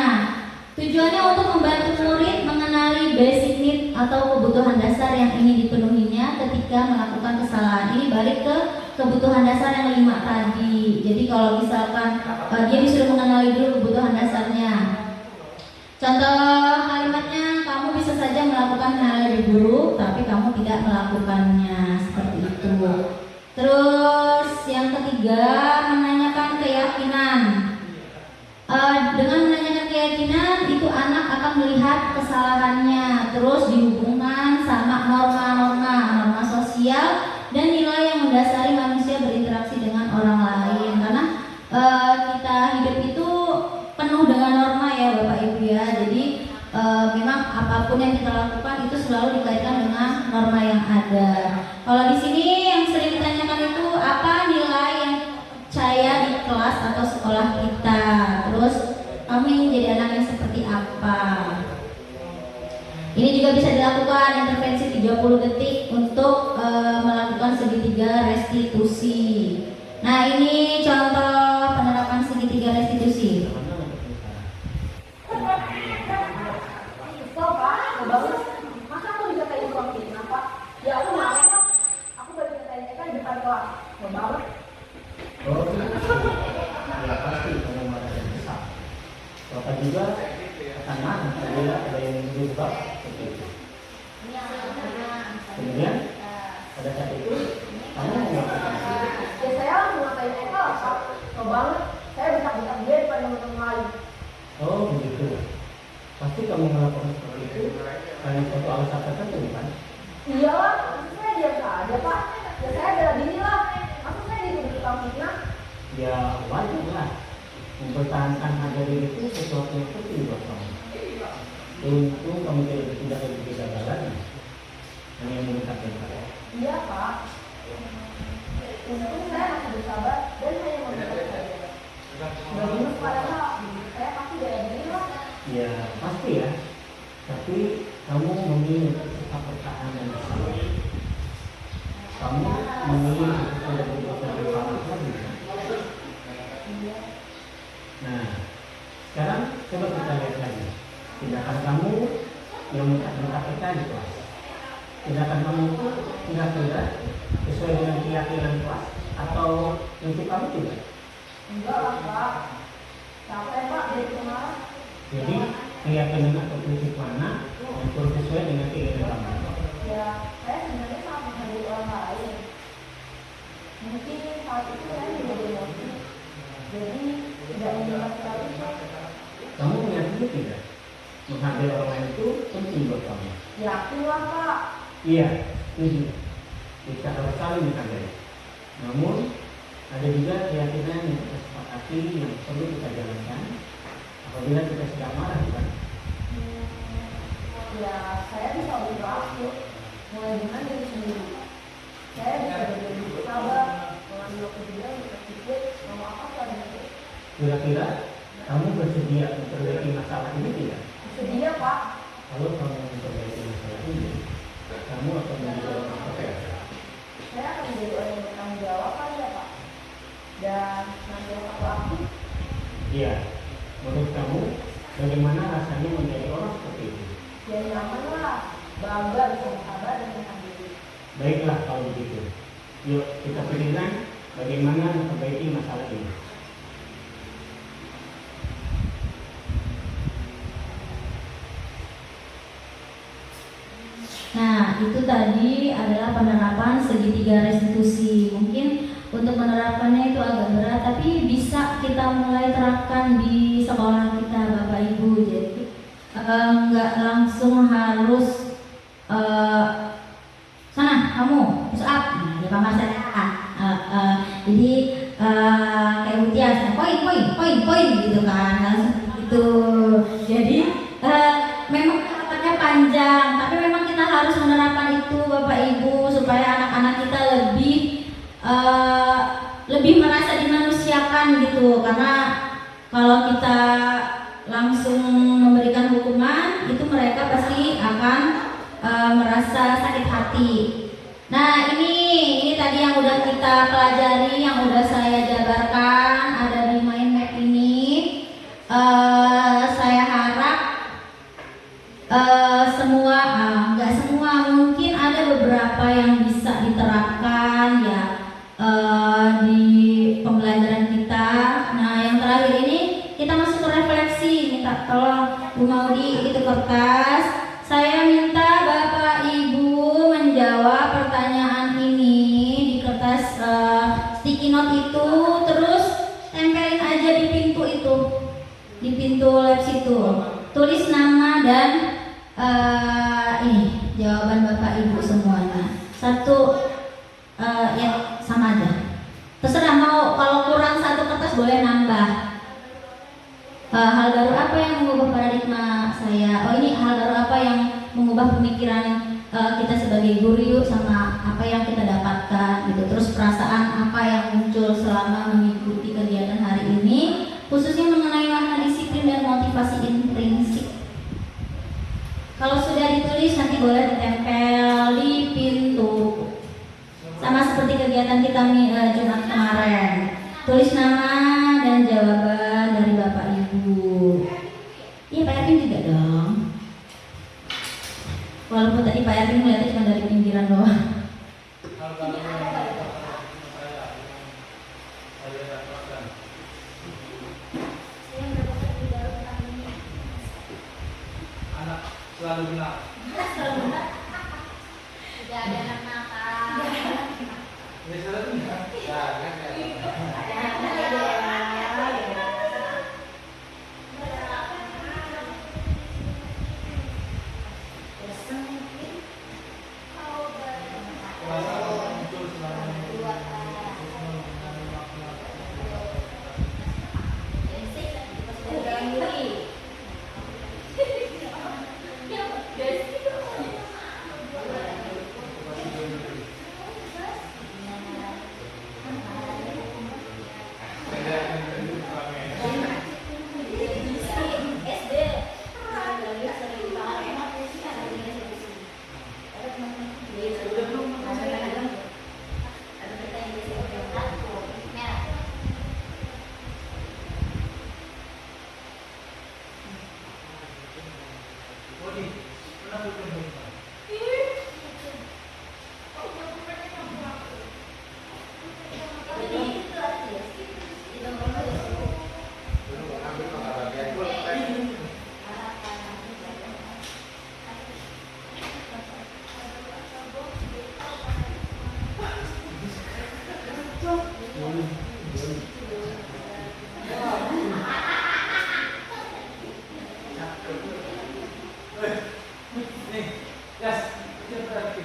Tujuannya untuk membantu murid mengenali basic need atau kebutuhan dasar yang ingin dipenuhinya ketika melakukan kesalahan. Ini balik ke kebutuhan dasar yang 5 tadi. Jadi kalau misalkan dia disuruh mengenali dulu kebutuhan dasarnya. Contoh kalimatnya, kamu bisa saja melakukan hal yang lebih buruk, tapi kamu tidak melakukannya, seperti itu. Terus yang ketiga, menanyakan keyakinan. Dengan menanyakan keyakinan, itu anak akan melihat kesalahannya, terus dihubungkan sama norma sosial dan nilai yang mendasari manusia berinteraksi dengan orang lain. Karena kita hidup itu penuh dengan norma ya Bapak Ibu ya. Jadi memang apapun yang kita lakukan itu selalu dikaitkan dengan norma yang ada. Kalau di sini yang sering ditanyakan itu apa nilai yang saya di kelas atau sekolah kita. Terus kamu ingin jadi anak yang seperti apa? Ini juga bisa dilakukan intervensi 30 detik untuk melakukan segitiga restitusi. Nah ini contoh penerapan segitiga restitusi. Masa aku dikatain uang fitnah Pak? Ya aku maaf Pak. Aku baru dikatain Eka di depan kelas. Mau banget. Ya pasti kamu marah yang besar. Bapak juga akan marah apabila ada yang berubah seperti itu. Kemudian pada saat itu kamu melakukan Ya saya langsung ngatain Eka lah Pak. Mau banget. Saya bentak-bentak dia depan teman-teman lain. oh begitu. Pasti kamu melakukan seperti itu karena suatu alasan tertentu kan? Iya lah, maksud saya diam saja Pak. Ya saya bela diri lah. Maksud saya dituduh tukang fitnah. Ya wajar lah. Mempertahankan harga diri itu sesuatu yang penting buat kamu. Untung kamu tidak begitu kegagalan. hanya meminta perintah. Iya Pak. Untung saya masih bersabar dan hanya meminta saja. Bagus padahal saya pasti bela diri lah. Ya pasti ya, tapi kamu memilih sikap pertahanan dan sabar. Kamu memilih untuk tidak berbuat lebih parah lagi. Nah, sekarang coba kita lihat lagi. Tindakan kamu yang minta kita di kelas. Tindakan kamu itu kira-kira sesuai dengan keyakinan kelas atau prinsip kamu juga? Enggak lah Pak. Capek Pak dari kemarin. Jadi keyakinan atau prinsip mana yang kurang sesuai dengan keinginan kamu? Ya, saya sebenarnya sangat menghargai orang lain. Mungkin saat itu saya menjadi emosi. Jadi tidak mendengar sekali Pak. Kamu meyakini tidak? Menghargai orang lain itu penting buat kamu. Yakin lah Pak. Iya, setuju. Kita harus saling menghargai. Namun ada juga keyakinan yang kita sepakati yang perlu kita jalankan apabila kita sedang marah, bukan? Ya, saya bisa berhasil mulai dengan diri sendiri. Saya bisa berdiri bersabar, mengambil kebijakan untuk berpikir mau apa selanjutnya. Kira-kira kamu bersedia memperbaiki masalah ini tidak? Sedia Pak. Kalau kamu memperbaiki masalah ini, kamu akan menjadi orang yang perfect. Saya akan menjadi orang yang bertanggung jawab kali ya Pak. Dan nanti yang lagi. Iya, menurut kamu bagaimana rasanya menjadi orang seperti itu? Ya nyaman lah, bangga bisa bersabar dan mandiri. Baiklah kalau begitu. Yuk kita pikirkan bagaimana memperbaiki masalah ini. Nah, itu tadi adalah penerapan segitiga restitusi. Mungkin untuk menerapkannya itu agak berat, tapi bisa kita mulai terapkan di sekolah kita, Bapak Ibu. Jadi nggak langsung harus sana kamu push up, nah di kamar saya. Jadi kayak Utias, poin gitu kan, langsung gitu. Jadi memang penerapannya panjang, tapi memang kita harus menerapkan itu Bapak Ibu supaya anak-anak kita lebih merasa dimanusiakan gitu. Karena kalau kita langsung memberikan hukuman itu mereka pasti akan merasa sakit hati. Nah ini tadi yang udah kita pelajari, yang udah saya jabarkan ada di mind map ini. Saya harap semua, nggak semua, mungkin ada beberapa yang bisa diterapkan ya di pembelajaran kita. Nah yang terakhir ini kita masuk ke refleksi. Minta tolong Bu Maudi itu kertas. Saya minta Bapak Ibu menjawab pertanyaan ini di kertas sticky note itu, terus tempelin aja di pintu itu, di pintu labs itu. Tulis nama dan ini jawaban Bapak Ibu semuanya. Satu ya sama aja. Terserah mau, kalau kurang satu kertas boleh nambah. Hal baru apa yang mengubah paradigma saya? Oh ini hal baru apa yang mengubah pemikiran kita sebagai guru yuk, sama apa yang kita dapatkan gitu. Terus perasaan apa yang muncul selama mengikuti kegiatan hari ini, khususnya mengenai warna disiplin dan motivasi intrinsik. Kalau sudah ditulis nanti boleh ditempel di pintu. Sama seperti kegiatan kita Jumat kemarin. Tulis nama dan jawaban dari Bapak Ibu. Iya Pak Erwin juga dong. Walaupun tadi Pak Erwin melihatnya cuma dari pinggiran doang. Anak selalu benar. Tidak ada anak nakal. Ya selalu benar. Yes, itu berarti.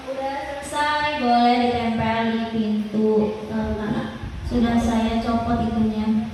Udah selesai, boleh ditempel di pintu karena sudah saya copot itunya.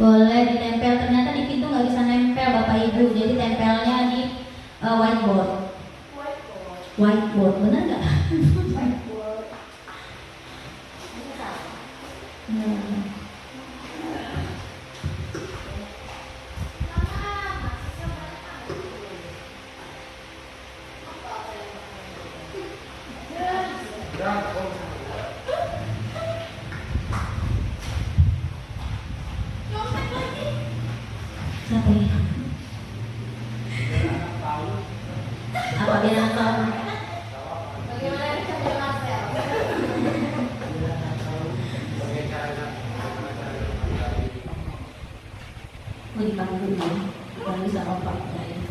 Boleh ditempel, ternyata di pintu nggak bisa nempel Bapak Ibu, jadi tempelnya di whiteboard. Whiteboard, benar nggak? Siapa ya? Apa dia tahu? Mau dipanggil ya? Bukan bisa opak saya.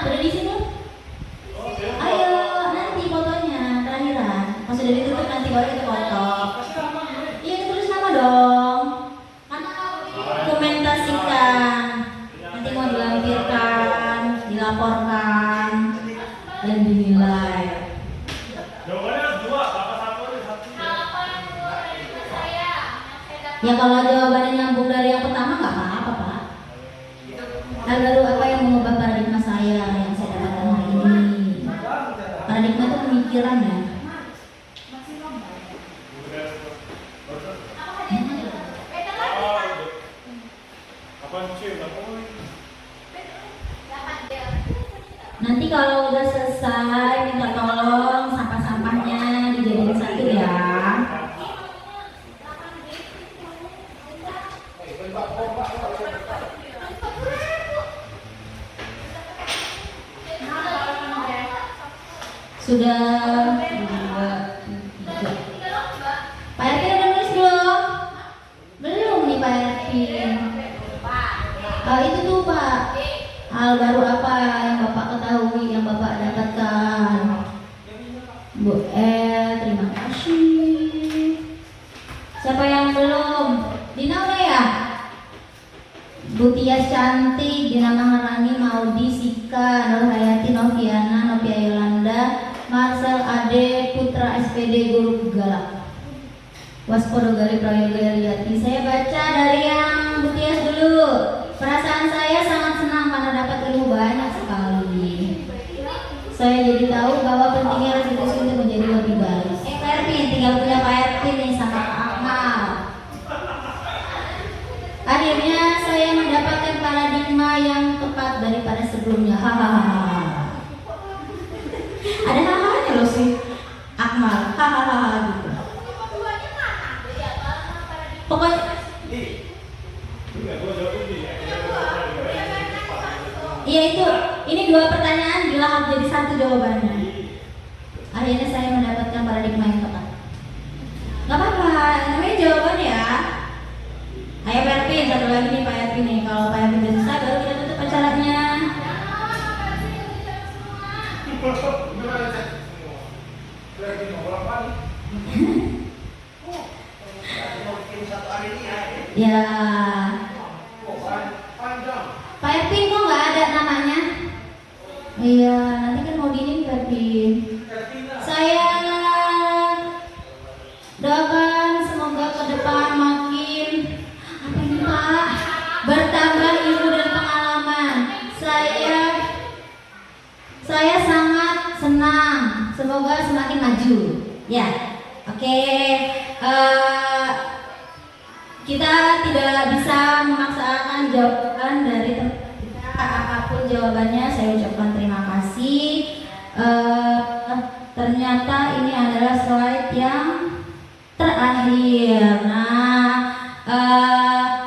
Udah di sini? Ayo, nanti fotonya terakhiran. Pas sudah ditutup nanti baru kita foto. Iya, tulis nama dong. Karena dokumentasikan. Nanti mau dilampirkan, dilaporkan, dan dinilai. Ya kalau jawabannya nyambung dari yang pertama nggak apa-apa Pak. Lalu apa yang mengubah paradigma saya yang saya dapatkan hari ini? Paradigma itu pemikiran ya. Nanti kalau udah selesai minta tolong sampah-sampahnya dijadiin satu ya. Sudah 2, 3. Pak Ervin udah nulis belum? Belum nih Pak Ervin. Itu tuh Pak, hal baru apa yang Bapak ketahui, yang Bapak dapatkan? Bu terima kasih. Siapa yang belum? Dina udah ya? Bu Tias Cantik, Dina Maharani, Maudi, Sika, Nur Hayati, Noviana, Novia Marcel Ade Putra SPD Guru Galak. Waspodo Gali Prayoga Yati. Saya baca dari yang Butias dulu. Perasaan saya sangat senang karena dapat ilmu banyak sekali. Saya jadi tahu bahwa pentingnya restitusi untuk menjadi lebih baik. Pak Erpin, tinggal punya Pak Erpin nih sama Pak Akmal. Akhirnya saya mendapatkan paradigma yang tepat daripada sebelumnya. Hahaha. Ada hahanya loh sih Akmal. Hahaha gitu. Pokoknya iya itu, ini 2 pertanyaan dilahap jadi 1 jawabannya. Akhirnya saya mendapatkan paradigma yang tepat. Gak apa-apa, namanya jawaban ya. Ayo Pak Erpin, 1 lagi nih Pak Erpin nih. Kalau Pak Erpin udah selesai baru kita tutup acaranya. Ya. Pak Erpin kok nggak ada namanya? Iya, nanti kan mau dinin Pak Erpin. Saya doakan semoga ke depan makin apa ini Pak? Bertambah ilmu dan pengalaman. Saya sangat senang. Semoga semakin maju. Ya, oke. Kita tidak bisa memaksakan jawaban dari teman kita, apapun jawabannya saya ucapkan terima kasih. Ternyata ini adalah slide yang terakhir. Nah,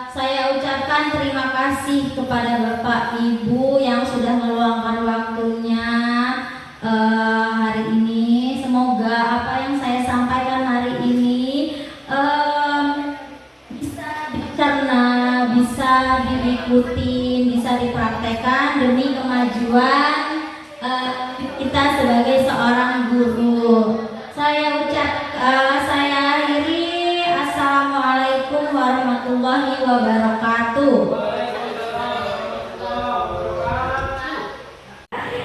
saya ucapkan terima kasih kepada Bapak Ibu yang sudah meluangkan waktunya hari ini. Semoga apa yang saya sampaikan hari ini bisa diikuti, bisa dipraktekkan demi kemajuan kita sebagai seorang guru. Saya akhiri. Assalamualaikum warahmatullahi wabarakatuh.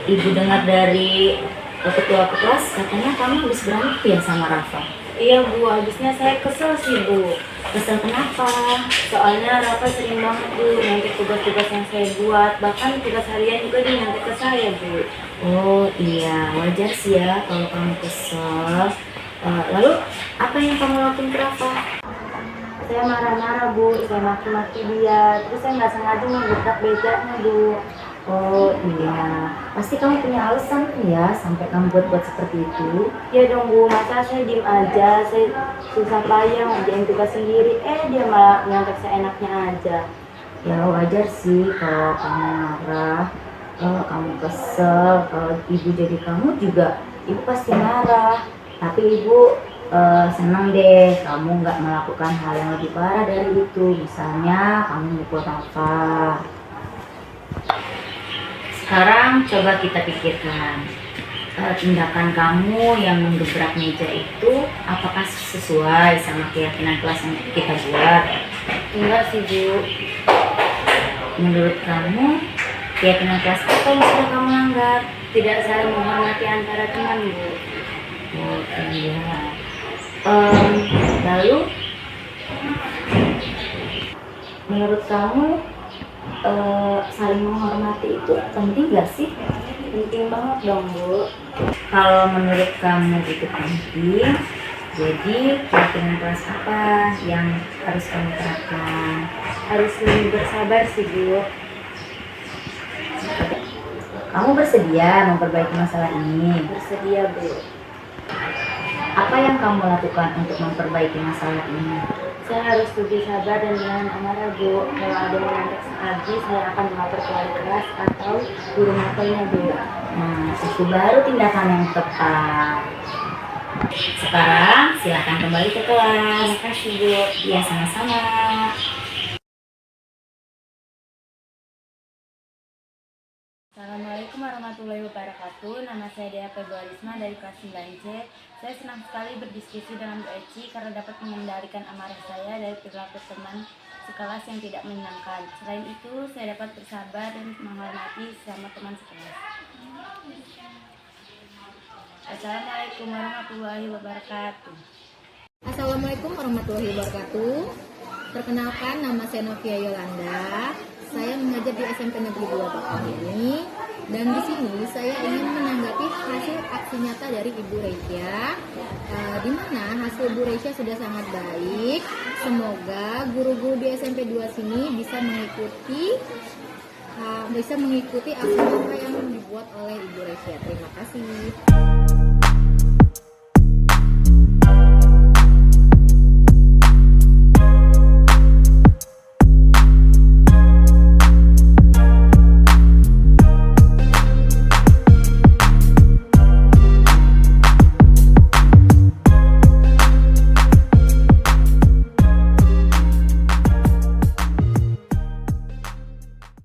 Ibu dengar dari ketua kelas katanya kamu habis berantem ya sama Rafa. Iya Bu, habisnya saya kesel sih Bu. Kesel kenapa? Soalnya Rafa sering banget Bu nyontek tugas-tugas yang saya buat. Bahkan tugas harian juga dia nyontek ke saya Bu. Oh iya, wajar sih ya kalau kamu kesel. Lalu apa yang kamu lakuin ke Rafa? Saya marah-marah Bu, saya maki-maki dia. Terus saya nggak sengaja ngegebrak becaknya Bu. Oh iya, pasti kamu punya alasan kan ya sampai kamu buat seperti itu. Ya dong Bu, masa saya diem aja, saya susah payah ngerjain tugas sendiri, dia malah nyontek seenaknya aja. Ya wajar sih kalau kamu marah, kalau kamu kesel, kalau ibu jadi kamu juga, ibu pasti marah. Tapi ibu senang deh kamu nggak melakukan hal yang lebih parah dari itu, misalnya kamu mukul Rafa. Sekarang coba kita pikirkan, tindakan kamu yang menggebrak meja itu apakah sesuai sama keyakinan kelas yang kita buat? Enggak sih Bu. Menurut kamu, keyakinan kelas apa yang sudah kamu anggap? Tidak saling menghormati antara teman Bu. Oh iya. Lalu, menurut kamu saling menghormati itu penting gak sih? Penting banget dong Bu. Kalau menurut kamu itu penting, jadi keyakinan kelas apa yang harus kamu terapkan? Harus lebih bersabar sih Bu. Kamu bersedia memperbaiki masalah ini? Bersedia Bu. Apa yang kamu lakukan untuk memperbaiki masalah ini? Saya harus lebih sabar dan menahan amarah Bu. Kalau ada yang nyontek lagi, saya akan melapor ke wali kelas atau guru mapelnya Bu. Nah, itu baru tindakan yang tepat. Sekarang silakan kembali ke kelas. Terima kasih Bu. Ya sama-sama. Assalamualaikum warahmatullahi wabarakatuh. Nama saya Dea Februarisma dari kelas 9C. Saya senang sekali berdiskusi dengan Bu Eci karena dapat mengendalikan amarah saya dari perilaku teman sekelas yang tidak menyenangkan. Selain itu, saya dapat bersabar dan menghormati sama teman sekelas. Assalamualaikum warahmatullahi wabarakatuh. Assalamualaikum warahmatullahi wabarakatuh. Perkenalkan, nama saya Novia Yolanda. Saya mengajar di SMP Negeri 2 Bakauheni. Dan di sini saya ingin menanggapi hasil aksi nyata dari Ibu Reisha, di mana hasil Ibu Reisha sudah sangat baik. Semoga guru-guru di SMP 2 sini bisa mengikuti aksi nyata yang dibuat oleh Ibu Reisha. Terima kasih.